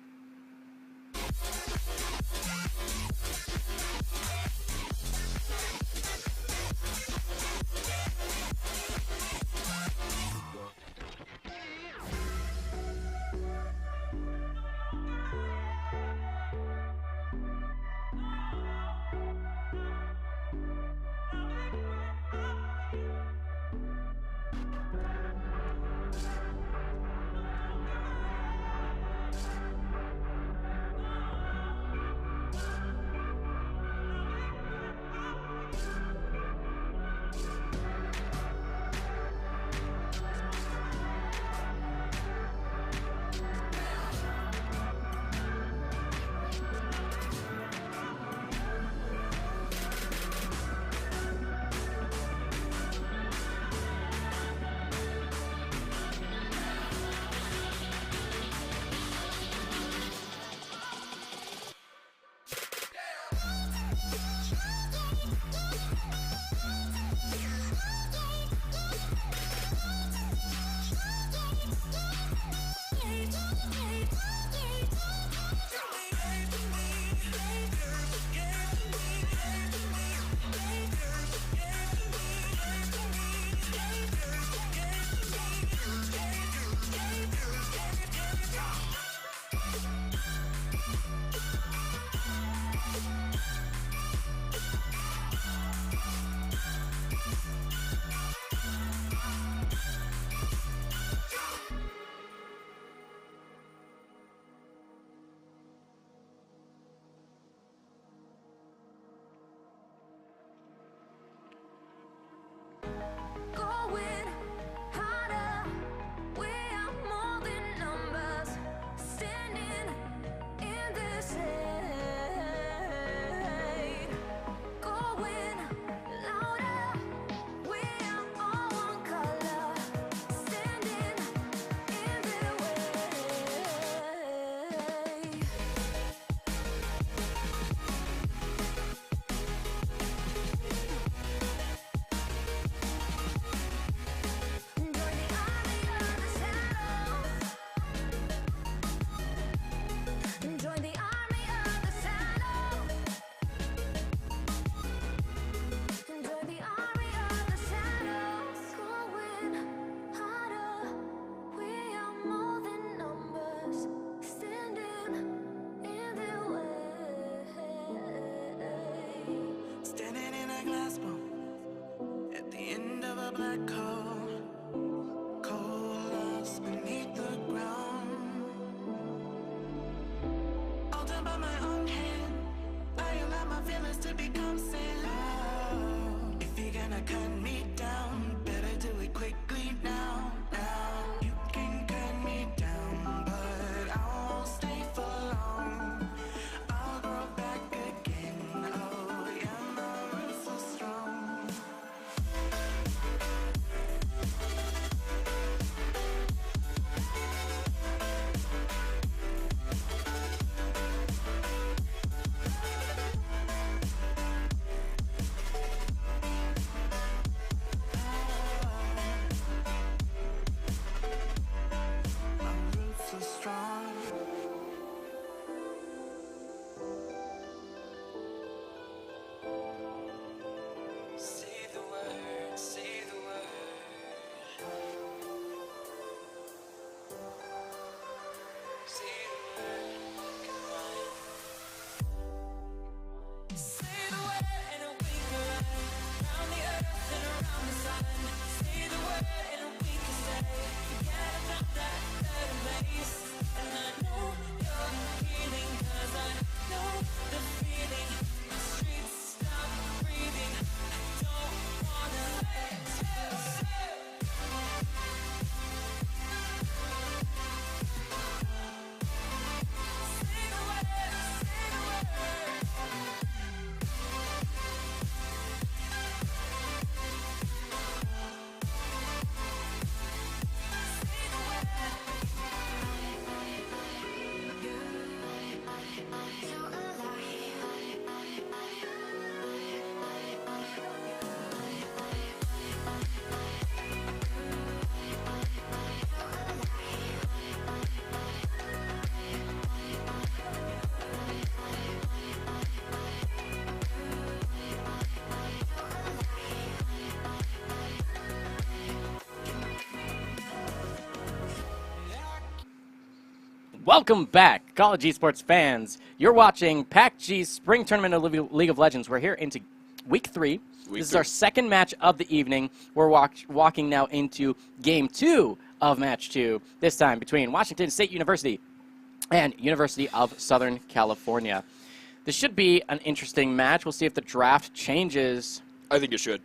Welcome back, college esports fans. You're watching PACG's Spring Tournament of League of Legends. We're here into Week 3. This is our second match of the evening. We're walking now into Game 2 of Match 2, this time between Washington State University and University of Southern California. This should be an interesting match. We'll see if the draft changes. I think it should.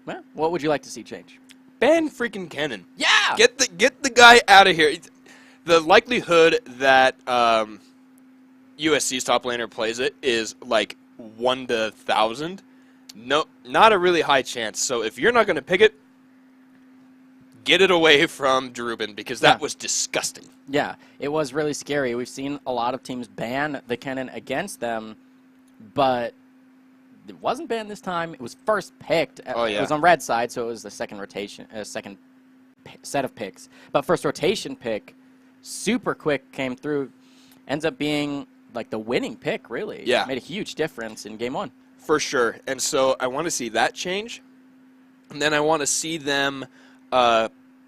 Well, what would you like to see change? Ban freaking Cannon. Yeah! Get the guy out of here. The likelihood that USC's top laner plays it is like 1 to 1,000. No, not a really high chance. So if you're not going to pick it, get it away from Drubin, because that was disgusting. Yeah, it was really scary. We've seen a lot of teams ban the Cannon against them, but it wasn't banned this time. It was first picked. Oh, yeah. It was on red side, so it was the second rotation, second set of picks. But first rotation pick, super quick, came through. Ends up being like the winning pick, really. Yeah. Made a huge difference in Game 1. For sure. And so I want to see that change. And then I want to see them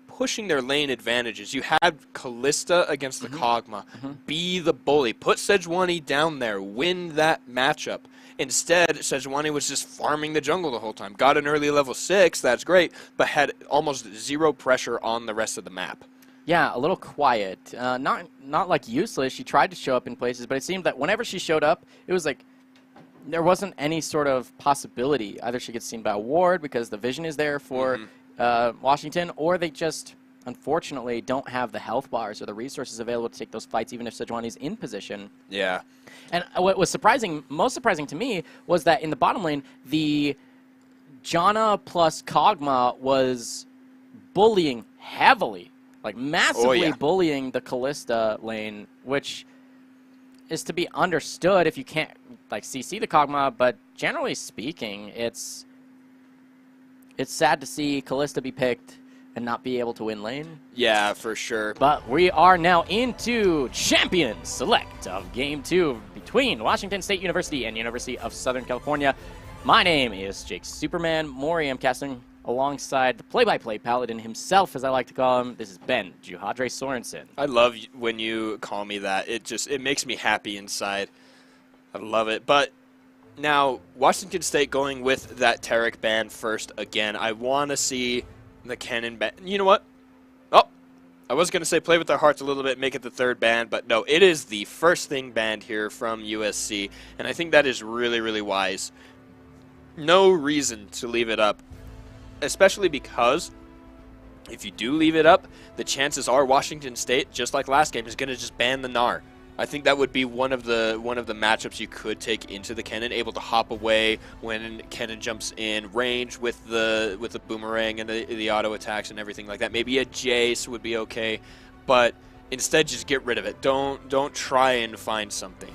pushing their lane advantages. You had Kalista against the Kog'Maw. Be the bully. Put Sejuani down there. Win that matchup. Instead, Sejuani was just farming the jungle the whole time. Got an early level 6, that's great, but had almost zero pressure on the rest of the map. Yeah, a little quiet. Not like useless. She tried to show up in places, but it seemed that whenever she showed up, it was like there wasn't any sort of possibility. Either she gets seen by a ward because the vision is there for Washington, or they just, unfortunately, don't have the health bars or the resources available to take those fights, even if Sejuani's in position. Yeah. And what was most surprising to me, was that in the bottom lane, the Janna plus Kog'Maw was bullying heavily. Like, massively bullying the Kalista lane, which is to be understood if you can't, like, CC the Kog'Maw, but generally speaking, it's sad to see Kalista be picked and not be able to win lane. Yeah, for sure. But we are now into Champion Select of Game 2 between Washington State University and University of Southern California. My name is Jake Superman Mori. I'm casting alongside the play-by-play paladin himself, as I like to call him. This is Ben Juhadre Sorensen. I love when you call me that. It makes me happy inside. I love it. But now, Washington State going with that Taric ban first again. I want to see the Cannon ban. You know what? Oh, I was going to say play with their hearts a little bit, make it the third ban, but no, it is the first thing banned here from USC, and I think that is really, really wise. No reason to leave it up. Especially because if you do leave it up, the chances are Washington State, just like last game, is going to just ban the Gnar. I think that would be one of the matchups you could take into the Kennen, able to hop away when Kennen jumps in range with the boomerang and the auto attacks and everything like that. Maybe a Jace would be okay, but instead just get rid of it. Don't try and find something.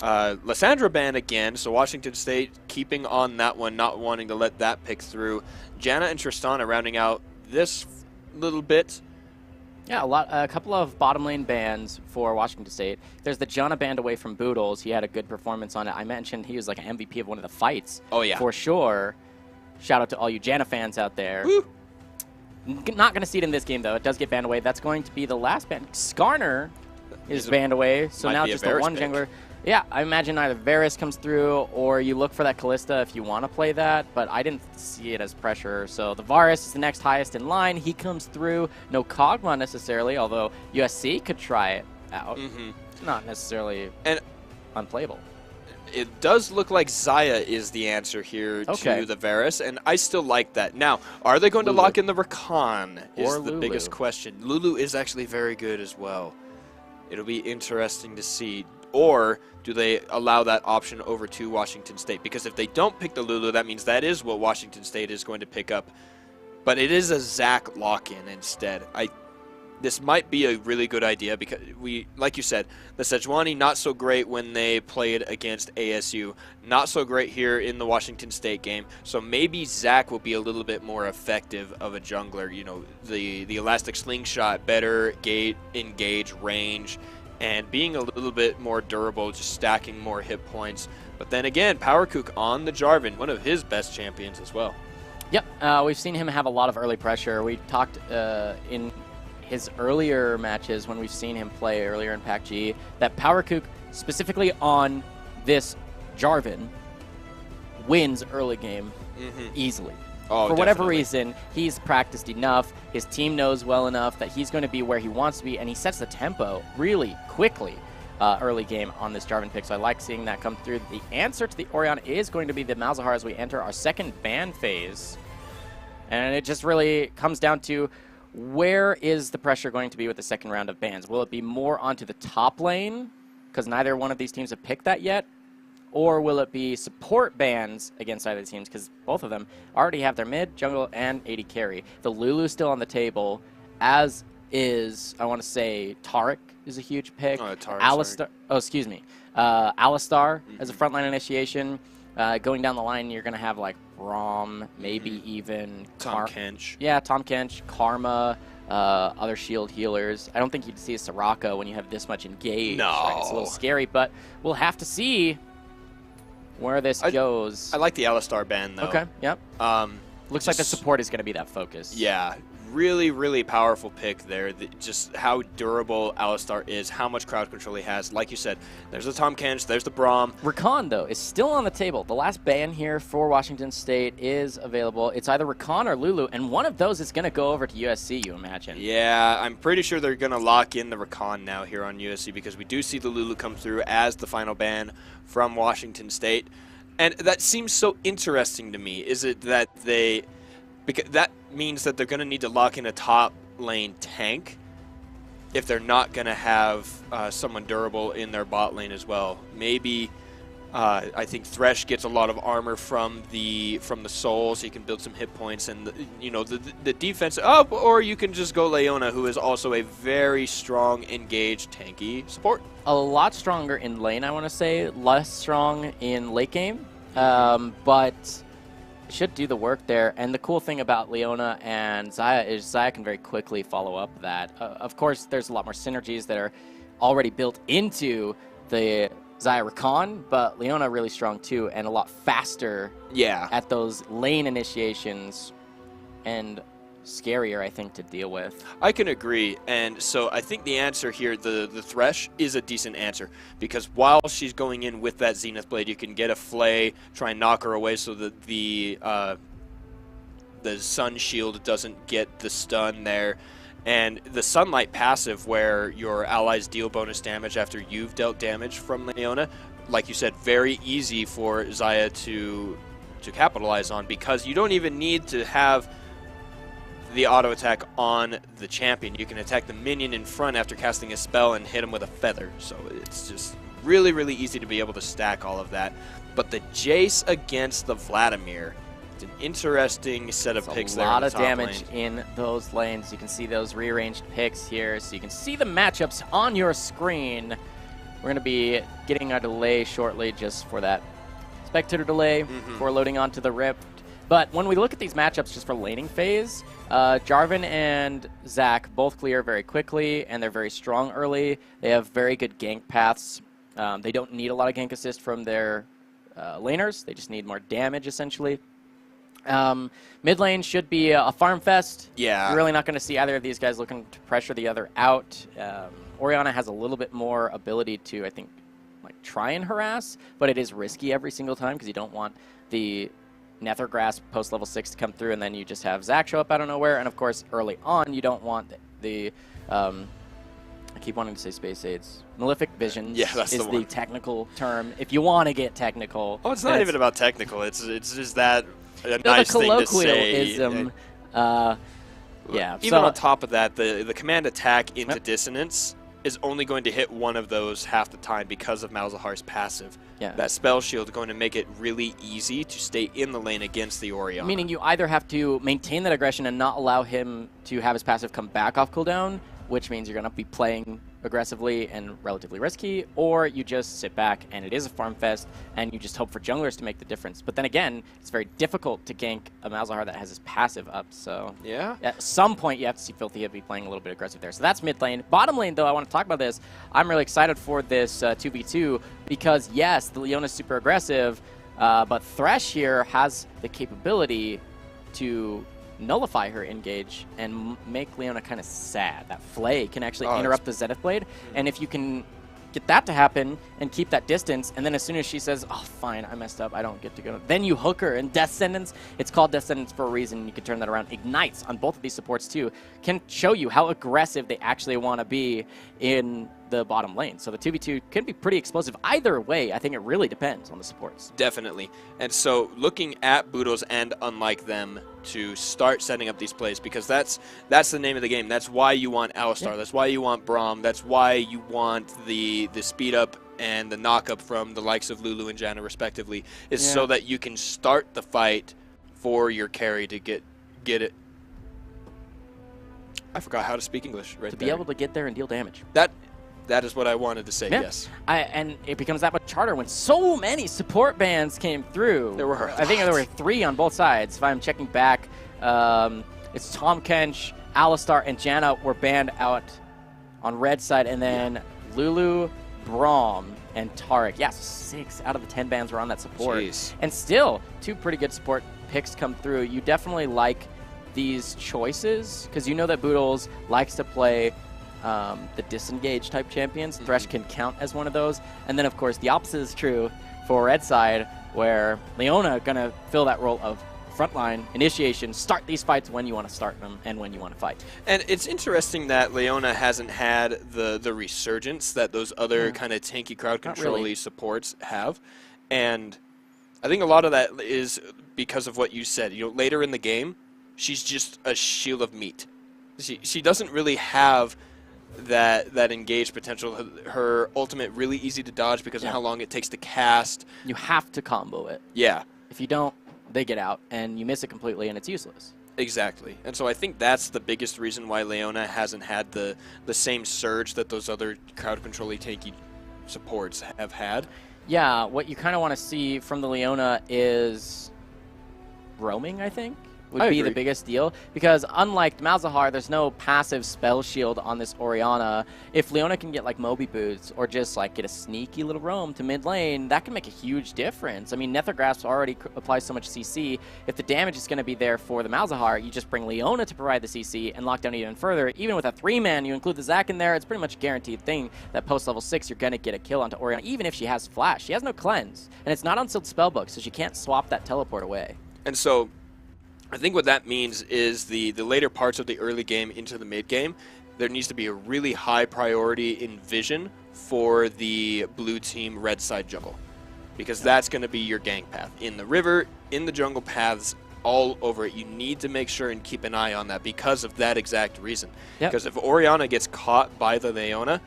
Lysandra ban again, so Washington State keeping on that one, not wanting to let that pick through. Janna and Tristana rounding out this little bit. Yeah, a couple of bottom lane bans for Washington State. There's the Janna band away from Boodles. He had a good performance on it. I mentioned he was like an MVP of one of the fights. Oh, yeah. For sure. Shout out to all you Janna fans out there. Woo. Not going to see it in this game, though. It does get banned away. That's going to be the last ban. Skarner is banned away, so now just the one jungler. Yeah, I imagine either Varus comes through or you look for that Kalista if you want to play that, but I didn't see it as pressure. So the Varus is the next highest in line. He comes through. No Kog'Maw necessarily, although USC could try it out. It's not necessarily unplayable. It does look like Xayah is the answer here to the Varus, and I still like that. Now, are they going to lock in the Rakan is the biggest question. Lulu is actually very good as well. It'll be interesting to see. Or do they allow that option over to Washington State? Because if they don't pick the Lulu, that means that is what Washington State is going to pick up. But it is a Zac lock-in instead. This might be a really good idea because like you said, the Sejuani not so great when they played against ASU. Not so great here in the Washington State game. So maybe Zac will be a little bit more effective of a jungler. You know, the elastic slingshot, better engage, range, and being a little bit more durable, just stacking more hit points. But then again, PowerKook on the Jarvan, one of his best champions as well. Yep, we've seen him have a lot of early pressure. We talked in his earlier matches when we've seen him play earlier in PACG that PowerKook, specifically on this Jarvan, wins early game easily. For whatever reason, he's practiced enough, his team knows well enough that he's going to be where he wants to be, and he sets the tempo really quickly early game on this Jarvan pick, so I like seeing that come through. The answer to the Orion is going to be the Malzahar as we enter our second ban phase, and it just really comes down to where is the pressure going to be with the second round of bans? Will it be more onto the top lane, because neither one of these teams have picked that yet? Or will it be support bans against either teams? Because both of them already have their mid, jungle, and AD carry. The Lulu's still on the table, as is, I want to say, Taric is a huge pick. Alistar, Alistar as a frontline initiation. Going down the line, you're going to have like Rom, maybe even Tom Kench. Yeah, Tom Kench, Karma, other shield healers. I don't think you'd see a Soraka when you have this much engaged. No. Right? It's a little scary, but we'll have to see where this goes. I like the Alistar ban, though. Okay, yep. Looks like the support is going to be that focus. Yeah, really, really powerful pick there. Just how durable Alistar is, how much crowd control he has. Like you said, there's the Tahm Kench, there's the Braum. Rakan, though, is still on the table. The last ban here for Washington State is available. It's either Rakan or Lulu, and one of those is going to go over to USC, you imagine. Yeah, I'm pretty sure they're going to lock in the Rakan now here on USC, because we do see the Lulu come through as the final ban from Washington State. And that seems so interesting to me. Is it that because that means that they're going to need to lock in a top lane tank if they're not going to have someone durable in their bot lane as well. Maybe I think Thresh gets a lot of armor from the soul, so you can build some hit points and the defense up, or you can just go Leona, who is also a very strong, engaged, tanky support. A lot stronger in lane, I want to say. Less strong in late game, but should do the work there. And the cool thing about Leona and Xayah is Xayah can very quickly follow up that. Of course, there's a lot more synergies that are already built into the Xayah Rakan, but Leona really strong too, and a lot faster at those lane initiations, and scarier, I think, to deal with. I can agree, and so I think the answer here, the Thresh, is a decent answer, because while she's going in with that Zenith Blade, you can get a Flay, try and knock her away so that the Sun Shield doesn't get the stun there. And the Sunlight passive, where your allies deal bonus damage after you've dealt damage from Leona, like you said, very easy for Xayah to capitalize on, because you don't even need to have the auto attack on the champion. You can attack the minion in front after casting a spell and hit him with a feather. So it's just really, really easy to be able to stack all of that. But the Jace against the Vladimir, it's an interesting set of picks there. A lot of damage in those lanes. You can see those rearranged picks here, so you can see the matchups on your screen. We're going to be getting a delay shortly just for that spectator delay before loading onto the Rift. But when we look at these matchups just for laning phase, Jarvan and Zac both clear very quickly, and they're very strong early. They have very good gank paths. They don't need a lot of gank assist from their laners. They just need more damage, essentially. Mid lane should be a farm fest. Yeah. You're really not going to see either of these guys looking to pressure the other out. Orianna has a little bit more ability to, I think, like try and harass, but it is risky every single time because you don't want the Nethergrass post level 6 to come through and then you just have Zac show up out of nowhere. And of course, early on, you don't want the I keep wanting to say Space Aids. Malefic Visions is the technical term. If you want to get technical. Oh, it's not even about technical. It's just that a nice thing to say. Yeah. Even on top of that, the command attack into Dissonance is only going to hit one of those half the time because of Malzahar's passive. Yeah. That spell shield is going to make it really easy to stay in the lane against the Orianna. Meaning you either have to maintain that aggression and not allow him to have his passive come back off cooldown, which means you're going to be playing aggressively and relatively risky, or you just sit back and it is a farm fest and you just hope for junglers to make the difference. But then again, it's very difficult to gank a Malzahar that has his passive up, so yeah, at some point you have to see Filthy be playing a little bit aggressive there. So that's mid lane. Bottom lane, though, I want to talk about this. I'm really excited for this 2v2 because, yes, the Leona's super aggressive, but Thresh here has the capability to nullify her engage and make Leona kind of sad. That Flay can actually interrupt the Zenith Blade, and if you can get that to happen and keep that distance, and then as soon as she says, oh, fine, I messed up, I don't get to go, then you hook her, and Death Sentence, it's called Death Sentence for a reason, you can turn that around. Ignites on both of these supports too, can show you how aggressive they actually want to be in the bottom lane. So the 2v2 can be pretty explosive either way. I think it really depends on the supports. Definitely. And so looking at Budos and unlike them to start setting up these plays, because that's the name of the game. That's why you want Alistar. Yeah. That's why you want Braum. That's why you want the speed up and the knock up from the likes of Lulu and Janna respectively, is so that you can start the fight for your carry to get it. I forgot how to speak English right there. To be able to get there and deal damage. That is what I wanted to say, yes. And it becomes that much harder when so many support bans came through. There were I think there were 3 on both sides. If I'm checking back, it's Tahm Kench, Alistar, and Janna were banned out on red side, and then Lulu, Braum, and Taric. Yeah, so 6 out of the 10 bans were on that support. Jeez. And still, 2 pretty good support picks come through. You definitely like these choices, because you know that Boodles likes to play the disengage type champions. Thresh can count as one of those. And then, of course, the opposite is true for Red Side, where Leona going to fill that role of frontline, initiation, start these fights when you want to start them and when you want to fight. And it's interesting that Leona hasn't had the resurgence that those other kind of tanky crowd control-y supports have. And I think a lot of that is because of what you said. You know, later in the game, she's just a shield of meat. She doesn't really have that engaged potential. Her ultimate really easy to dodge because of how long it takes to cast. You have to combo it. Yeah. If you don't, they get out, and you miss it completely, and it's useless. Exactly. And so I think that's the biggest reason why Leona hasn't had the same surge that those other crowd control-y tanky supports have had. Yeah, what you kind of want to see from the Leona is roaming, I think, would be the biggest deal. Because unlike Malzahar, there's no passive spell shield on this Orianna. If Leona can get like Moby Boots or just like get a sneaky little roam to mid lane, that can make a huge difference. I mean, Nether Grasp already applies so much CC. If the damage is going to be there for the Malzahar, you just bring Leona to provide the CC and lock down even further. Even with a 3-man, you include the Zac in there, it's pretty much a guaranteed thing that post level 6 you're going to get a kill onto Orianna, even if she has Flash. She has no cleanse, and it's not on sealed spellbook, so she can't swap that teleport away. And so I think what that means is the later parts of the early game into the mid game, there needs to be a really high priority in vision for the blue team red side jungle, because that's going to be your gank path. In the river, in the jungle paths, all over it. You need to make sure and keep an eye on that because of that exact reason. Because if Orianna gets caught by the Leona,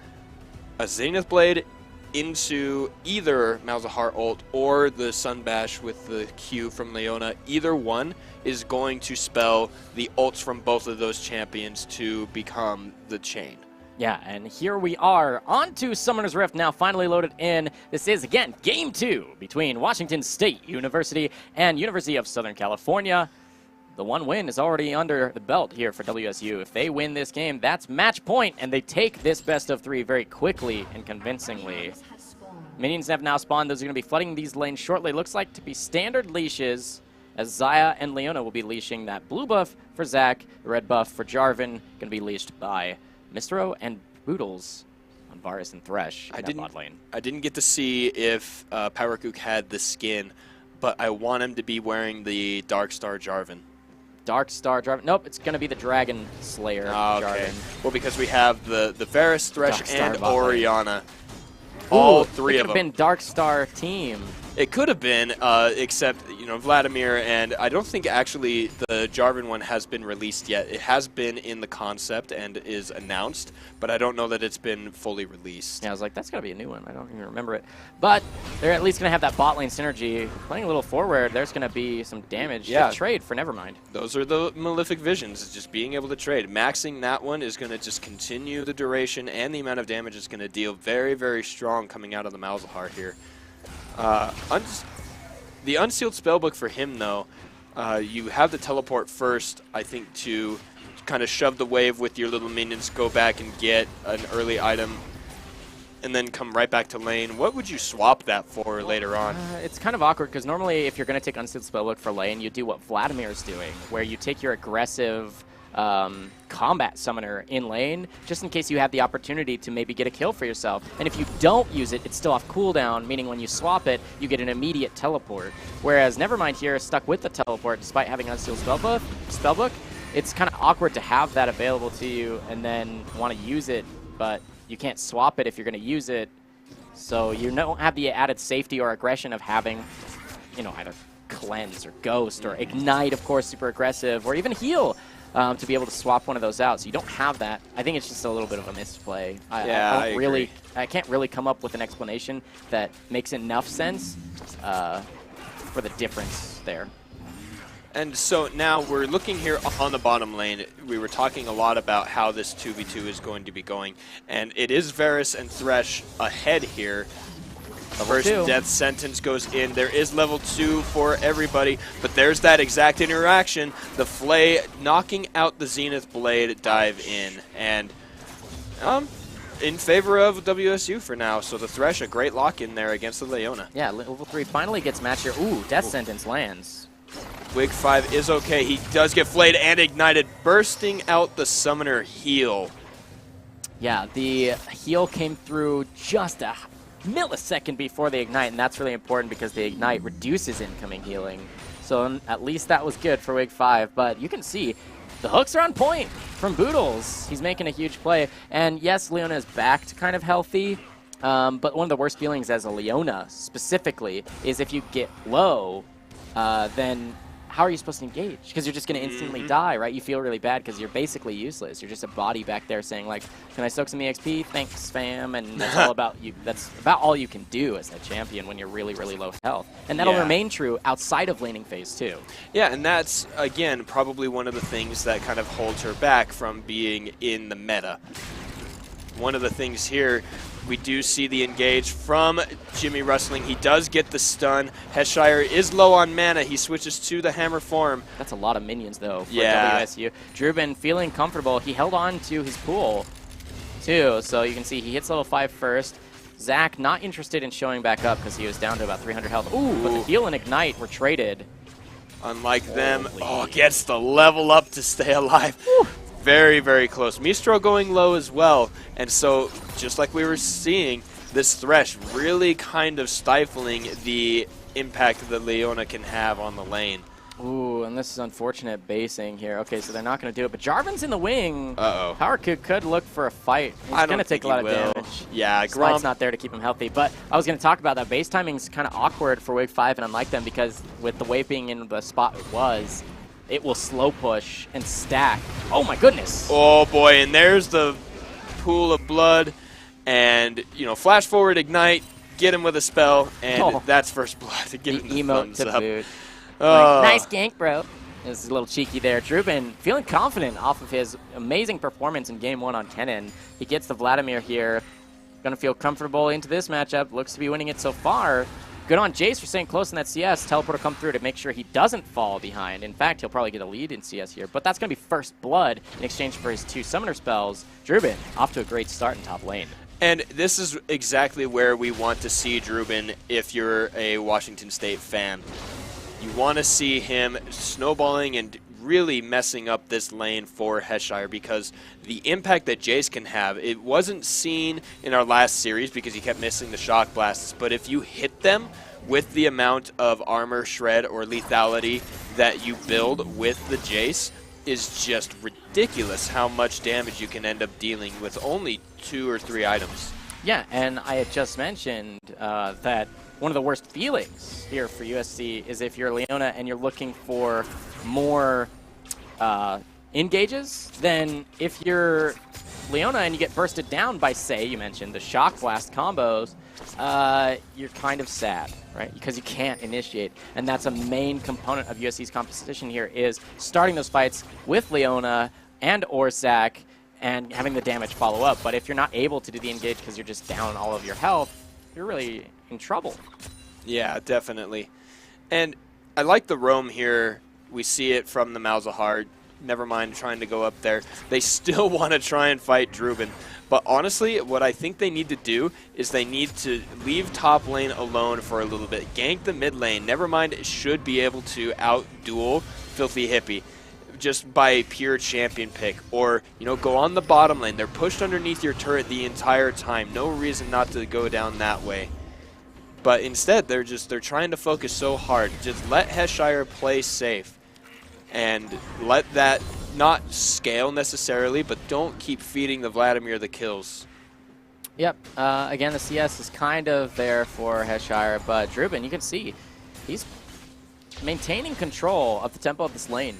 a Zenith Blade into either Malzahar ult or the Sunbash with the Q from Leona, either one is going to spell the ults from both of those champions to become the chain. Yeah, and here we are on to Summoner's Rift now finally loaded in. This is, again, Game 2 between Washington State University and University of Southern California. The one win is already under the belt here for WSU. If they win this game, that's match point, and they take this best of 3 very quickly and convincingly. Minions have now spawned. Those are going to be flooding these lanes shortly. Looks like to be standard leashes, as Xayah and Leona will be leashing that blue buff for Zac, the red buff for Jarvan, going to be leashed by Mistro and Boodles on Varus and Thresh in that bot lane. I didn't get to see if Powercook had the skin, but I want him to be wearing the Darkstar Jarvan. Darkstar Jarvan. Nope, it's going to be the Dragon Slayer Jarvan. Well, because we have the Varus, Thresh, and Orianna. All 3 of them. It could have been Darkstar team. It could have been, except, you know, Vladimir, and I don't think actually the Jarvan one has been released yet. It has been in the concept and is announced, but I don't know that it's been fully released. Yeah, I was like, that's got to be a new one. I don't even remember it. But they're at least going to have that bot lane synergy. Playing a little forward, there's going to be some damage to trade for Nevermind. Those are the Malefic Visions, it's just being able to trade. Maxing that one is going to just continue the duration, and the amount of damage is going to deal very, very strong coming out of the Malzahar here. The unsealed spellbook for him, though, you have the teleport first, I think, to kind of shove the wave with your little minions, go back and get an early item, and then come right back to lane. What would you swap that for later on? It's kind of awkward, because normally if you're going to take unsealed spellbook for lane, you do what Vladimir's doing, where you take your aggressive combat summoner in lane, just in case you have the opportunity to maybe get a kill for yourself. And if you don't use it, it's still off cooldown, meaning when you swap it, you get an immediate teleport. Whereas Nevermind here is stuck with the teleport despite having unsealed spellbook. It's kind of awkward to have that available to you and then want to use it, but you can't swap it if you're going to use it. So you don't have the added safety or aggression of having, you know, either cleanse or ghost or ignite, of course, super aggressive, or even heal. To be able to swap one of those out. So you don't have that. I think it's just a little bit of a misplay. I can't really come up with an explanation that makes enough sense for the difference there. And so now we're looking here on the bottom lane. We were talking a lot about how this 2v2 is going to be going. And it is Varus and Thresh ahead here. First death sentence goes in. There is level 2 for everybody, but there's that exact interaction. The Flay knocking out the Zenith Blade dive in, and in favor of WSU for now. So the Thresh, a great lock in there against the Leona. Yeah, level 3 finally gets matched here. Ooh, death sentence lands. Wig 5 is okay. He does get flayed and ignited, bursting out the summoner heal. Yeah, the heal came through just a millisecond before the ignite, and that's really important because the ignite reduces incoming healing. So at least that was good for Wig 5, but you can see the hooks are on point from Boodles. He's making a huge play, and yes, Leona is back to kind of healthy, but one of the worst feelings as a Leona specifically is if you get low, then how are you supposed to engage? Because you're just going to instantly die, right? You feel really bad because you're basically useless. You're just a body back there saying, like, can I soak some EXP? Thanks, fam. And that's all about you. That's about all you can do as a champion when you're really, really low health. And that'll remain true outside of laning phase too. Yeah, and that's, again, probably one of the things that kind of holds her back from being in the meta. One of the things here, we do see the engage from Jimmy Rustling. He does get the stun. Heshire is low on mana. He switches to the hammer form. That's a lot of minions, though, for WSU. Drubin feeling comfortable. He held on to his pool, too. So you can see he hits level 5 first. Zach not interested in showing back up because he was down to about 300 health. Ooh, but the heal and ignite were traded. Unlike them, gets the level up to stay alive. Woo. Very, very close. Mistral going low as well. And so, just like we were seeing, this Thresh really kind of stifling the impact that Leona can have on the lane. Ooh, and this is unfortunate basing here. Okay, so they're not going to do it. But Jarvan's in the wing. Uh-oh. Power could look for a fight. He's going to take a lot of damage. Yeah, Slide's not there to keep him healthy. But I was going to talk about that. Base timing's kind of awkward for Wig 5, and unlike them, because with the wave being in the spot it was, it will slow push and stack. Oh my goodness. Oh boy, and there's the pool of blood. And, you know, flash forward, ignite, get him with a spell, and that's first blood to give him the emote thumbs to up. boot. Like, nice gank, bro. This is a little cheeky there. Drubin feeling confident off of his amazing performance in Game 1 on Kennen. He gets the Vladimir here. Gonna feel comfortable into this matchup. Looks to be winning it so far. Good on Jace for staying close in that CS. Teleport will come through to make sure he doesn't fall behind. In fact, he'll probably get a lead in CS here. But that's going to be first blood in exchange for his 2 summoner spells. Drubin off to a great start in top lane. And this is exactly where we want to see Drubin if you're a Washington State fan. You want to see him snowballing and really messing up this lane for Heshire, because the impact that Jace can have, it wasn't seen in our last series because he kept missing the shock blasts, but if you hit them with the amount of armor, shred, or lethality that you build with the Jace, is just ridiculous how much damage you can end up dealing with only 2 or 3 items. Yeah, and I had just mentioned that one of the worst feelings here for USC is if you're Leona and you're looking for more engages, then if you're Leona and you get bursted down by, say, you mentioned the Shock Blast combos, you're kind of sad, right? Because you can't initiate. And that's a main component of USC's competition here, is starting those fights with Leona and or Zach and having the damage follow up. But if you're not able to do the engage because you're just down all of your health, you're really in trouble. Yeah, definitely. And I like the roam here. We see it from the Malzahar. Never mind trying to go up there. They still want to try and fight Drubin. But honestly, what I think they need to do is they need to leave top lane alone for a little bit. Gank the mid lane. Never mind, it should be able to out-duel Filthy Hippie just by pure champion pick. Or, you know, go on the bottom lane. They're pushed underneath your turret the entire time. No reason not to go down that way. But instead, they're trying to focus so hard. Just let Heshire play safe. And let that not scale necessarily, but don't keep feeding the Vladimir the kills. Yep. Again, the CS is kind of there for Heshire, but Drubin, you can see, he's maintaining control of the tempo of this lane.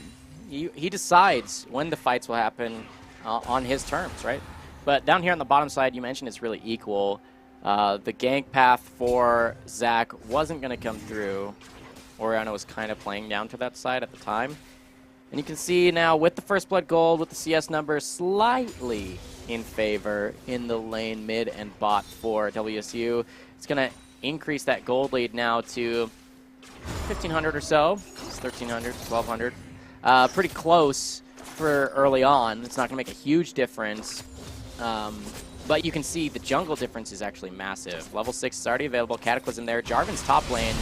He decides when the fights will happen on his terms, right? But down here on the bottom side, you mentioned it's really equal. The gank path for Zach wasn't going to come through. Oriana was kind of playing down to that side at the time. And you can see now with the first blood gold, with the CS numbers slightly in favor in the lane mid and bot for WSU. It's going to increase that gold lead now to 1,500 or so. It's 1,300, 1,200. Pretty close for early on. It's not going to make a huge difference. But you can see the jungle difference is actually massive. Level 6 is already available. Cataclysm there. Jarvan's top lane.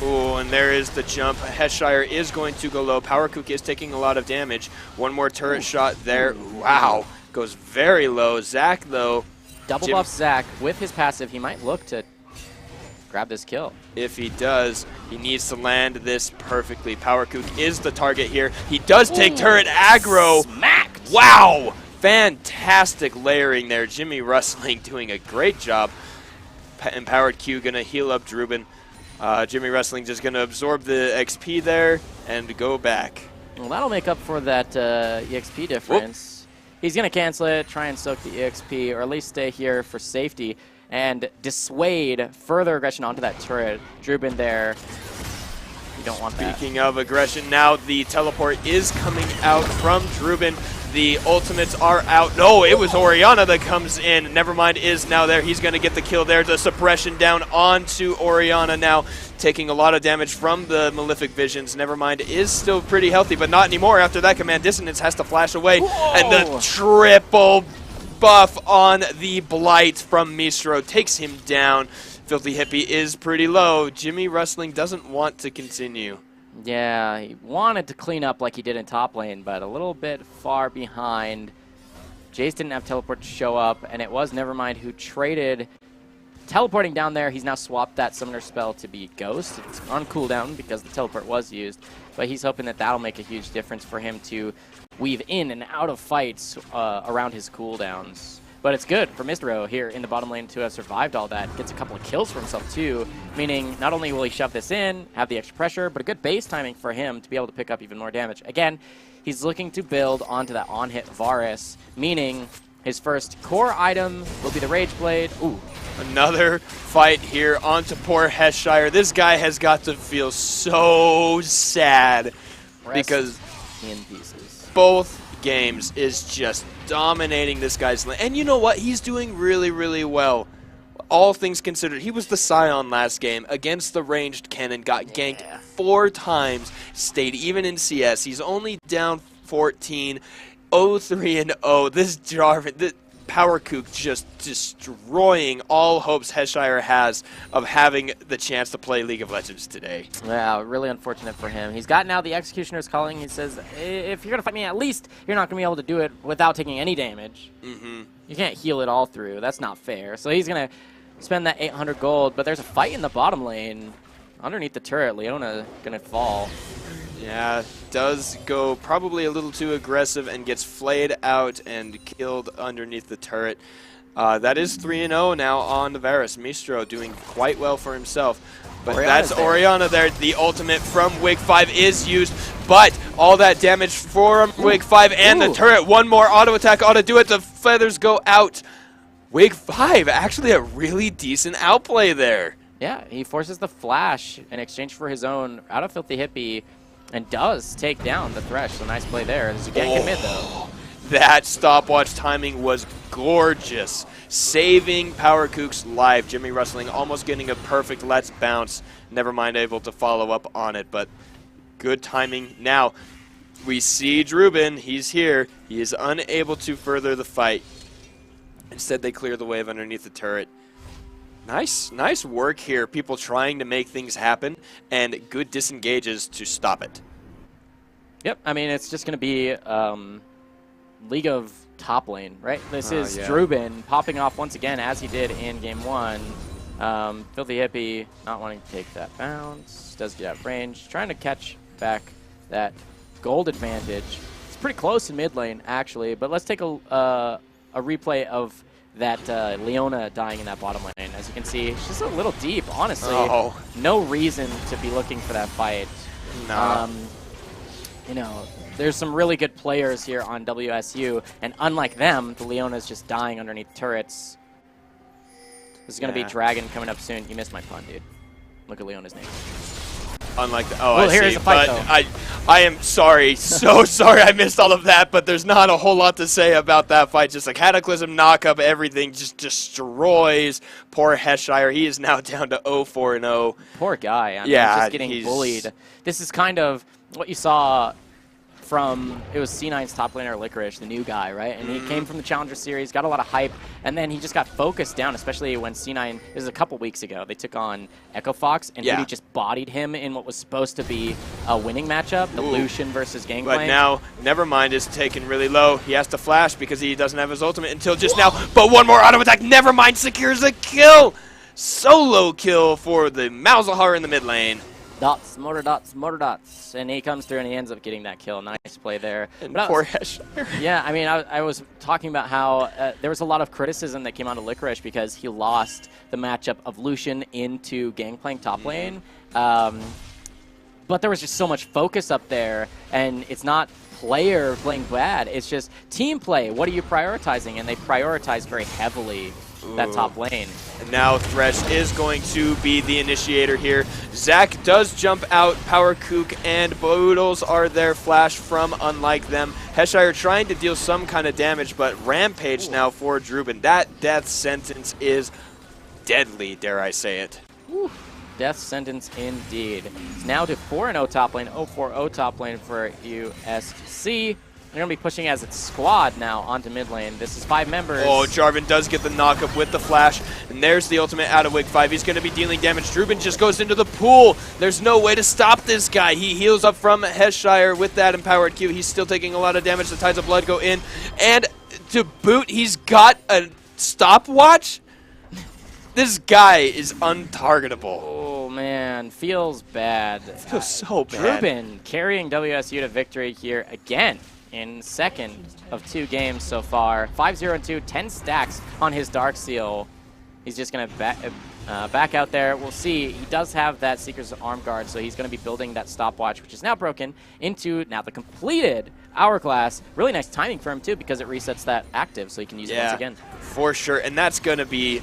Ooh, and there is the jump. Heshire is going to go low. PowerKook is taking a lot of damage. One more turret shot there. Wow. Goes very low. Zach, though. Double buff Zach with his passive. He might look to grab this kill. If he does, he needs to land this perfectly. PowerKook is the target here. He does take turret aggro. Smacked! Wow. Fantastic layering there. Jimmy Rustling doing a great job. Empowered Q going to heal up Drubin. Jimmy Rustling just going to absorb the XP there and go back. Well, that'll make up for that EXP difference. Whoop. He's going to cancel it, try and soak the EXP, or at least stay here for safety and dissuade further aggression onto that turret. Drubin there. You don't want that. Speaking of aggression, now the teleport is coming out from Drubin. The ultimates are out. No, it was Orianna that comes in. Nevermind is now there. He's going to get the kill there. The suppression down onto Orianna now, taking a lot of damage from the Malefic Visions. Nevermind is still pretty healthy, but not anymore. After that, Command Dissonance has to flash away. Whoa. And the triple buff on the Blight from Mistro takes him down. Filthy Hippie is pretty low. Jimmy Rustling doesn't want to continue. Yeah, he wanted to clean up like he did in top lane, but a little bit far behind. Jace didn't have teleport to show up, and it was Nevermind who traded teleporting down there. He's now swapped that summoner spell to be Ghost. It's on cooldown because the teleport was used, but he's hoping that that'll make a huge difference for him to weave in and out of fights around his cooldowns. But it's good for Mistro here in the bottom lane to have survived all that. Gets a couple of kills for himself too, meaning not only will he shove this in, have the extra pressure, but a good base timing for him to be able to pick up even more damage. Again, he's looking to build onto that on-hit Varus, meaning his first core item will be the Rage Blade. Ooh. Another fight here onto poor Heshire. This guy has got to feel so sad because in pieces. Both games is just dominating this guy's lane. And you know what? He's doing really, really well. All things considered, he was the Scion last game against the ranged cannon, got ganked 4 times, stayed even in CS. He's only down 14, 0-3-0. This Jarvan, this PowerKook just destroying all hopes Heshire has of having the chance to play League of Legends today. Yeah, really unfortunate for him. He's got now the Executioner's calling. He says, if you're going to fight me, at least you're not going to be able to do it without taking any damage. You can't heal it all through. That's not fair. So he's going to spend that 800 gold, but there's a fight in the bottom lane. Underneath the turret, Leona going to fall. Yeah, does go probably a little too aggressive and gets flayed out and killed underneath the turret. That is 3-0 now on the Varus. Mistro doing quite well for himself. But that's Orianna there. The ultimate from Wig 5 is used, but all that damage from Wig 5 and the turret. One more auto attack ought to do it. The feathers go out. Wig 5, actually a really decent outplay there. Yeah, he forces the flash in exchange for his own out of Filthy Hippie and does take down the Thresh. So nice play there. There's a gank in mid, though. That stopwatch timing was gorgeous. Saving PowerKook's life. Jimmy Rustling almost getting a perfect let's bounce. Nevermind able to follow up on it, but good timing. Now, we see Drubin. He's here. He is unable to further the fight. Instead, they clear the wave underneath the turret. Nice work here. People trying to make things happen, and good disengages to stop it. Yep, I mean, it's just going to be League of top lane, right? This is Drubin popping off once again, as he did in Game 1. Filthy Hippie not wanting to take that bounce. Does get out of range. Trying to catch back that gold advantage. It's pretty close in mid lane, actually, but let's take a replay of that Leona dying in that bottom lane. As you can see, it's just a little deep, honestly. No reason to be looking for that fight. No. You know, there's some really good players here on WSU, and unlike them, the Leona's just dying underneath turrets. This is going to be Dragon coming up soon. You missed my pun, dude. Look at Leona's name. Unlike the, I here's see, a fight, but I am sorry, so sorry I missed all of that, but there's not a whole lot to say about that fight. Just a Cataclysm knock up, everything just destroys poor Heshire. He is now down to 0-4-0. Poor guy. I mean, he's just getting bullied. This is kind of what you saw from, it was C9's top laner Licorice, the new guy, right? And he came from the Challenger Series, got a lot of hype, and then he just got focused down, especially when C9, it was a couple weeks ago, they took on Echo Fox, and Hootie just bodied him in what was supposed to be a winning matchup, the Lucian versus Gangplank. But now, Nevermind is taken really low. He has to flash because he doesn't have his ultimate until just now. But one more auto attack, Nevermind secures a kill! Solo kill for the Malzahar in the mid lane. Dots, mortar dots, and he comes through and he ends up getting that kill. Nice play there. And poor Heshire. Yeah, I mean, I was talking about how there was a lot of criticism that came out of Licorice because he lost the matchup of Lucian into Gangplank top lane. But there was just so much focus up there, and it's not player playing bad, it's just team play. What are you prioritizing? And they prioritize very heavily that top lane. And now Thresh is going to be the initiator here. Zach does jump out. Power Kook and Boodles are there. Flash from Unlike Them. Heshire trying to deal some kind of damage, but Rampage now for Drubin. That death sentence is deadly, dare I say it. Death sentence indeed. It's now to 4-0 top lane, 0-4-0 top lane for USC. They're going to be pushing as its squad now onto mid lane. This is 5 members. Oh, Jarvan does get the knockup with the flash, and there's the ultimate out of Wig 5. He's going to be dealing damage. Drubin just goes into the pool. There's no way to stop this guy. He heals up from Heshire with that empowered Q. He's still taking a lot of damage. The Tides of Blood go in, and to boot, he's got a stopwatch. This guy is untargetable. Oh, man. Feels bad. Feels so bad. Drubin carrying WSU to victory here again in second of 2 games so far. 5-0-2, 10 stacks on his Darksteel. He's just going to back out there. We'll see. He does have that Seeker's Arm Guard, so he's going to be building that stopwatch, which is now broken, into now the completed Hourglass. Really nice timing for him, too, because it resets that active, so he can use it once again. For sure, and that's going to be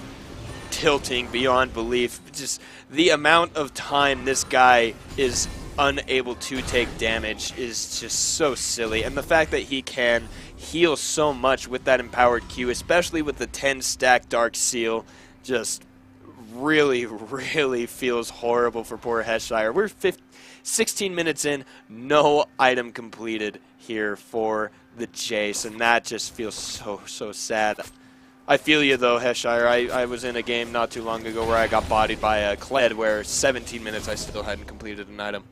tilting beyond belief. Just the amount of time this guy is unable to take damage is just so silly, and the fact that he can heal so much with that empowered Q, especially with the 10 stack Dark Seal, just really feels horrible for poor Heshire. We're 16 minutes in, no item completed here for the Jace, and that just feels so sad. I feel you though, Heshire. I was in a game not too long ago where I got bodied by a Kled where 17 minutes I still hadn't completed an item.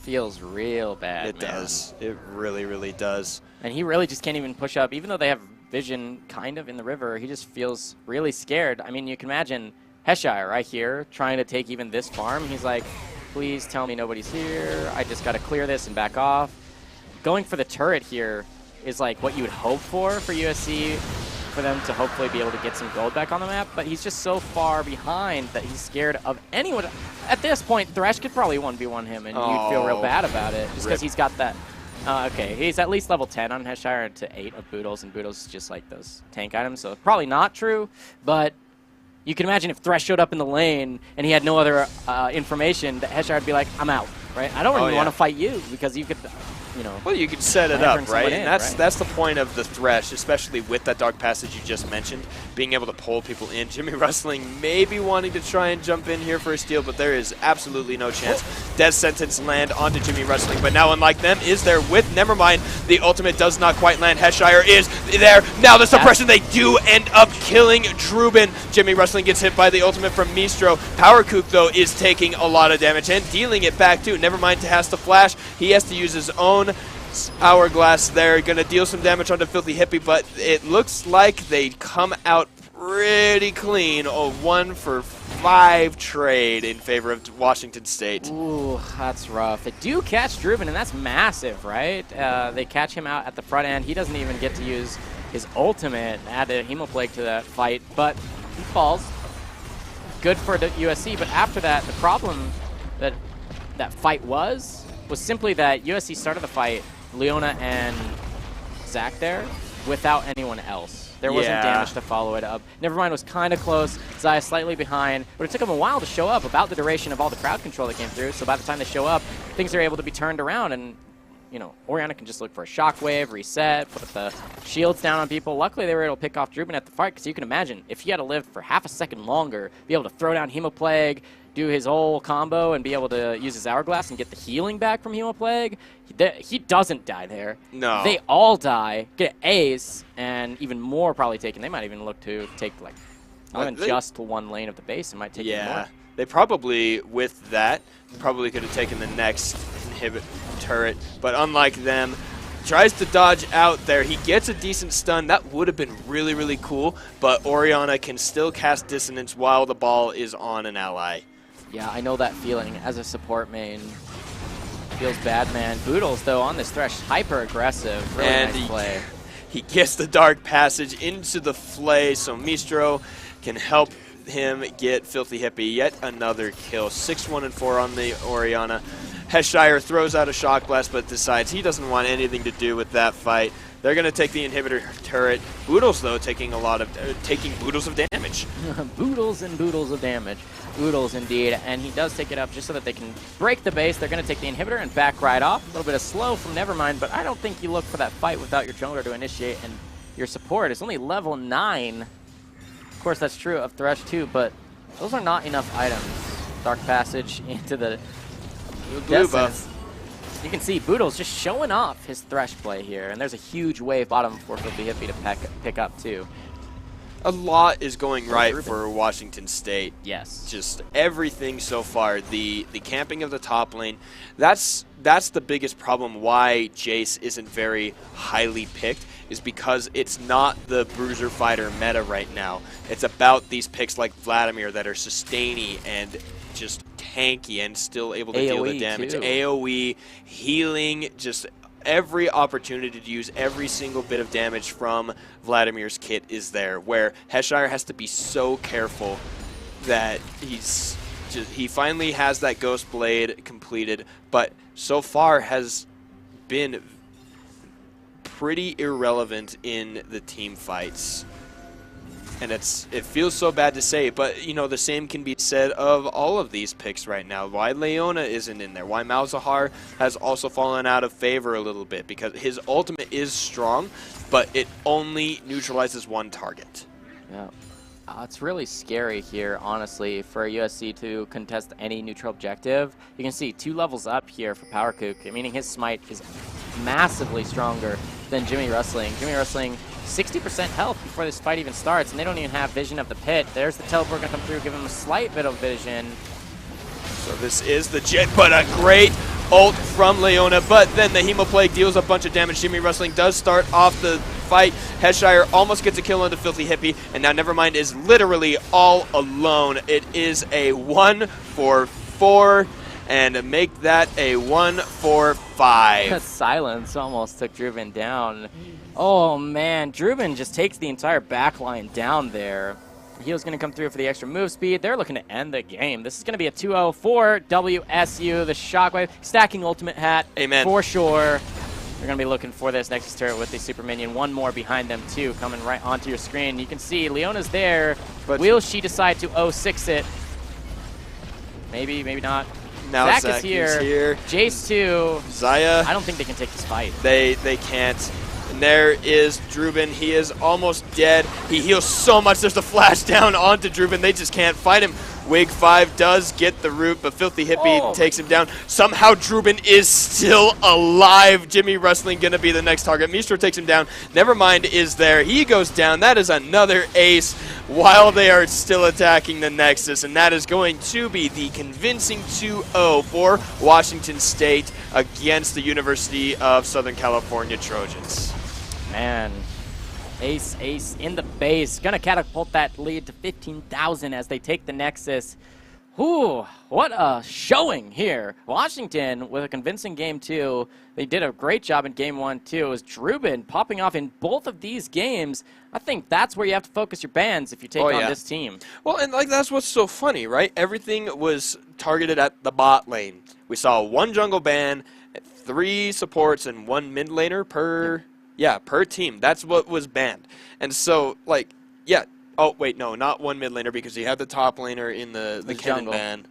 Feels real bad, It does. It really does. And he really just can't even push up. Even though they have vision kind of in the river, he just feels really scared. I mean, you can imagine Heshire right here trying to take even this farm. He's like, please tell me nobody's here. I just got to clear this and back off. Going for the turret here is like what you would hope for USC, for them to hopefully be able to get some gold back on the map, but he's just so far behind that he's scared of anyone. At this point, Thresh could probably 1v1 him, and you'd feel real bad about it, just because he's got that. Okay, he's at least level 10 on Heshire to 8 of Boodles, and Boodles is just like those tank items, so probably not true, but you can imagine if Thresh showed up in the lane and he had no other information, that Heshire would be like, I'm out, right? I don't really want to fight you, because you could... You know, well, you could set it up, right? And that's the point of the Thresh, especially with that Dark Passage you just mentioned, being able to pull people in. Jimmy Rustling maybe wanting to try and jump in here for a steal, but there is absolutely no chance. Death Sentence land onto Jimmy Rustling, but now Unlike Them is there with Nevermind. The ultimate does not quite land. Heshire is there. Now the suppression, they do end up killing Drubin. Jimmy Rustling gets hit by the ultimate from Mistro. Power Kook, though, is taking a lot of damage and dealing it back, too. Nevermind has to flash. He has to use his own Hourglass there, gonna deal some damage onto Filthy Hippie, but it looks like they come out pretty clean. A 1-for-5 trade in favor of Washington State. Ooh, that's rough. They do catch Drubin, and that's massive, right? They catch him out at the front end. He doesn't even get to use his ultimate, add a Hemoplague to that fight, but he falls. Good for the USC, but after that, the problem that that fight was simply that USC started the fight, Leona and Zach there, without anyone else. There wasn't damage to follow it up. Nevermind was kind of close. Zaya slightly behind, but it took them a while to show up, about the duration of all the crowd control that came through. So by the time they show up, things are able to be turned around, and you know, Orianna can just look for a shockwave, reset, put the shields down on people. Luckily, they were able to pick off Drubin at the fight, because you can imagine if he had to live for half a second longer, be able to throw down Hemoplague, do his whole combo and be able to use his Hourglass and get the healing back from Hemoplague, he doesn't die there. No. They all die, get ace, and even more probably taken. They might even look to take, like, more than just one lane of the base. It might take even more. They probably, with that, probably could have taken the next inhibit turret, but unlike them, tries to dodge out there. He gets a decent stun. That would have been really, really cool, but Orianna can still cast Dissonance while the ball is on an ally. Yeah, I know that feeling as a support main. Feels bad, man. Boodles, though, on this Thresh, hyper-aggressive. Really nice play. He gets the Dark Passage into the Flay, so Mistro can help him get Filthy Hippie. Yet another kill. 6-1 and 4 on the Orianna. Heshire throws out a Shock Blast, but decides he doesn't want anything to do with that fight. They're going to take the inhibitor turret. Boodles, though, taking boodles of damage. Boodles and boodles of damage. Boodles, indeed. And he does take it up just so that they can break the base. They're going to take the inhibitor and back right off. A little bit of slow from Nevermind, but I don't think you look for that fight without your jungler to initiate, and your support is only level 9. Of course, that's true of Thresh, too, but those are not enough items. Dark Passage into the blue buff. You can see Boodles just showing off his Thresh play here, and there's a huge wave bottom for Filthy Hippie to pick up, too. A lot is going right for Washington State. Yes. Just everything so far. The camping of the top lane, that's the biggest problem why Jace isn't very highly picked, is because it's not the bruiser fighter meta right now. It's about these picks like Vladimir that are sustainy and just tanky and still able to deal the damage. Too. AoE, healing, just every opportunity to use every single bit of damage from Vladimir's kit is there, where Heshire has to be so careful that he finally has that Ghost Blade completed, but so far has been pretty irrelevant in the team fights. And it feels so bad to say, but you know, the same can be said of all of these picks right now. Why Leona isn't in there, why Malzahar has also fallen out of favor a little bit, because his ultimate is strong, but it only neutralizes one target. Yeah. It's really scary here, honestly, for USC to contest any neutral objective. You can see 2 levels up here for PowerKook, meaning his smite is massively stronger than Jimmy Rustling. Jimmy Rustling, 60% health before this fight even starts, and they don't even have vision of the pit. There's the teleport going to come through, give him a slight bit of vision. So this is the Jet, but a great ult from Leona, but then the Hemoplague deals a bunch of damage. Jimmy Rustling does start off the fight. Heshire almost gets a kill on the Filthy Hippie, and now Nevermind is literally all alone. It is a 1 for 4, and make that a 1 for 5. That silence almost took Druben down. Oh man, Druben just takes the entire back line down there. Heal's going to come through for the extra move speed. They're looking to end the game. This is going to be a 2-0 for WSU. The Shockwave stacking ultimate hat. Amen. For sure. They're going to be looking for this Nexus turret with the super minion. One more behind them too, coming right onto your screen. You can see Leona's there. But will she decide to 0-6 it? Maybe, maybe not. Now Zach is here. Jace too. Zaya. I don't think they can take this fight. They can't. And there is Druben. He is almost dead. He heals so much. There's the flash down onto Druben. They just can't fight him. Wig 5 does get the root, but Filthy Hippie takes him down. Somehow Druben is still alive. Jimmy Rustling going to be the next target. Mistro takes him down. Nevermind is there. He goes down. That is another ace while they are still attacking the Nexus, and that is going to be the convincing 2-0 for Washington State against the University of Southern California Trojans. Man, ace in the base. Gonna catapult that lead to 15,000 as they take the Nexus. Ooh, what a showing here. Washington with a convincing game 2. They did a great job in game 1 too. It was Druben popping off in both of these games. I think that's where you have to focus your bans if you take on this team. Well, and like that's what's so funny, right? Everything was targeted at the bot lane. We saw 1 jungle ban, 3 supports, and 1 mid laner per... Yeah, per team. That's what was banned. And so, like, yeah. Oh, wait, no, not 1 mid laner because he had the top laner in the Kennen ban.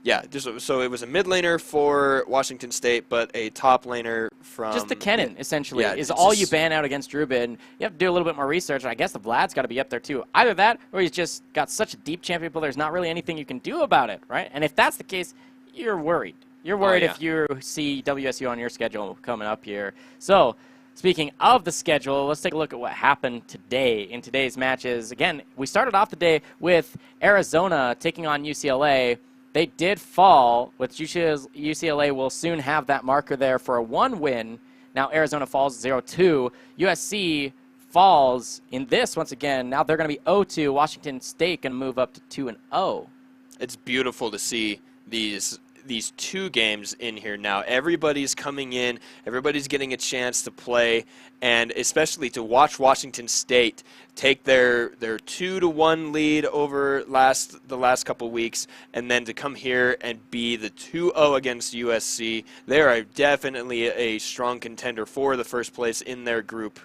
Yeah, so it was a mid laner for Washington State, but a top laner from... Just the Kennen, essentially, yeah, is all you ban out against Ruben. You have to do a little bit more research. I guess the Vlad's got to be up there, too. Either that, or he's just got such a deep champion pool, there's not really anything you can do about it, right? And if that's the case, you're worried. You're worried if you see WSU on your schedule coming up here. So, speaking of the schedule, let's take a look at what happened today in today's matches. Again, we started off the day with Arizona taking on UCLA. They did fall, which UCLA will soon have that marker there for a 1 win. Now Arizona falls 0-2. USC falls in this once again. Now they're going to be 0-2. Washington State going to move up to 2-0. It's beautiful to see these 2 games in here now. Everybody's coming in, everybody's getting a chance to play, and especially to watch Washington State take their 2-1 lead over the last couple weeks, and then to come here and be the 2-0 against USC. They are definitely a strong contender for the first place in their group.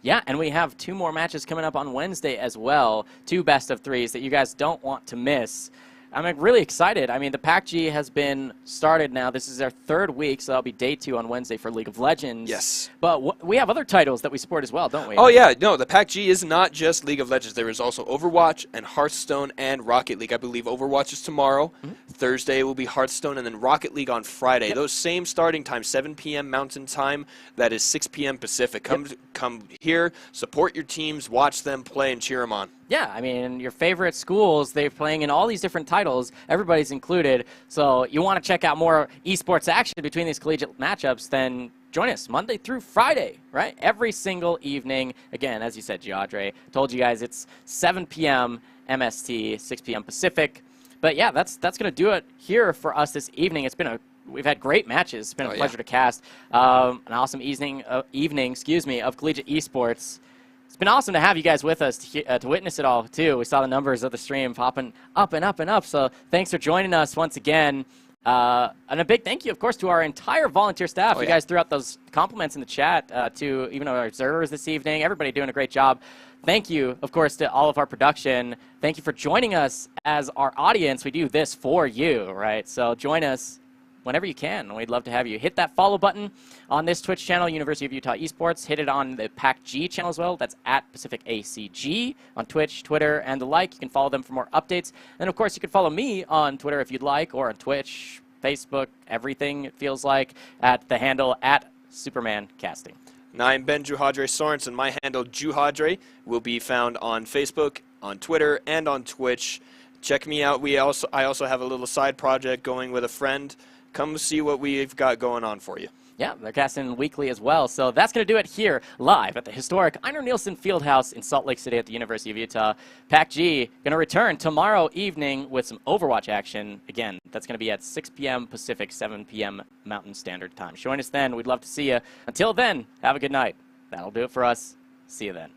Yeah, and we have 2 more matches coming up on Wednesday as well. 2 best-of-3s that you guys don't want to miss. I'm really excited. I mean, the PACG has been started now. This is our 3rd week, so that'll be day 2 on Wednesday for League of Legends. Yes. But we have other titles that we support as well, don't we? Oh, yeah. No, the PACG is not just League of Legends. There is also Overwatch and Hearthstone and Rocket League. I believe Overwatch is tomorrow. Thursday will be Hearthstone, and then Rocket League on Friday. Yep. Those same starting times, 7 p.m. Mountain Time. That is 6 p.m. Pacific. Come here, support your teams, watch them play, and cheer them on. Yeah, I mean, your favorite schools, they're playing in all these different titles. Everybody's included. So you want to check out more esports action between these collegiate matchups, then join us Monday through Friday, right? Every single evening. Again, as you said, Giadre, told you guys it's 7 p.m. MST, 6 p.m. Pacific. But yeah, that's going to do it here for us this evening. We've had great matches. It's been a pleasure to cast. An awesome evening, of collegiate esports. It's been awesome to have you guys with us to witness it all, too. We saw the numbers of the stream popping up and up and up, so thanks for joining us once again. And a big thank you, of course, to our entire volunteer staff. You guys threw out those compliments in the chat to even our observers this evening. Everybody doing a great job. Thank you, of course, to all of our production. Thank you for joining us as our audience. We do this for you, right? So join us whenever you can. We'd love to have you. Hit that follow button on this Twitch channel, University of Utah Esports. Hit it on the PACG channel as well. That's at Pacific ACG on Twitch, Twitter, and the like. You can follow them for more updates. And, of course, you can follow me on Twitter if you'd like, or on Twitch, Facebook, everything, it feels like, at the handle at Superman Casting. Now, I'm Ben Juhadre Sorensen. My handle, Juhadre, will be found on Facebook, on Twitter, and on Twitch. Check me out. I also have a little side project going with a friend. Come see what we've got going on for you. Yeah, they're casting weekly as well. So that's going to do it here live at the historic Einar Nielsen Fieldhouse in Salt Lake City at the University of Utah. PACG going to return tomorrow evening with some Overwatch action. Again, that's going to be at 6 p.m. Pacific, 7 p.m. Mountain Standard Time. Join us then. We'd love to see you. Until then, have a good night. That'll do it for us. See you then.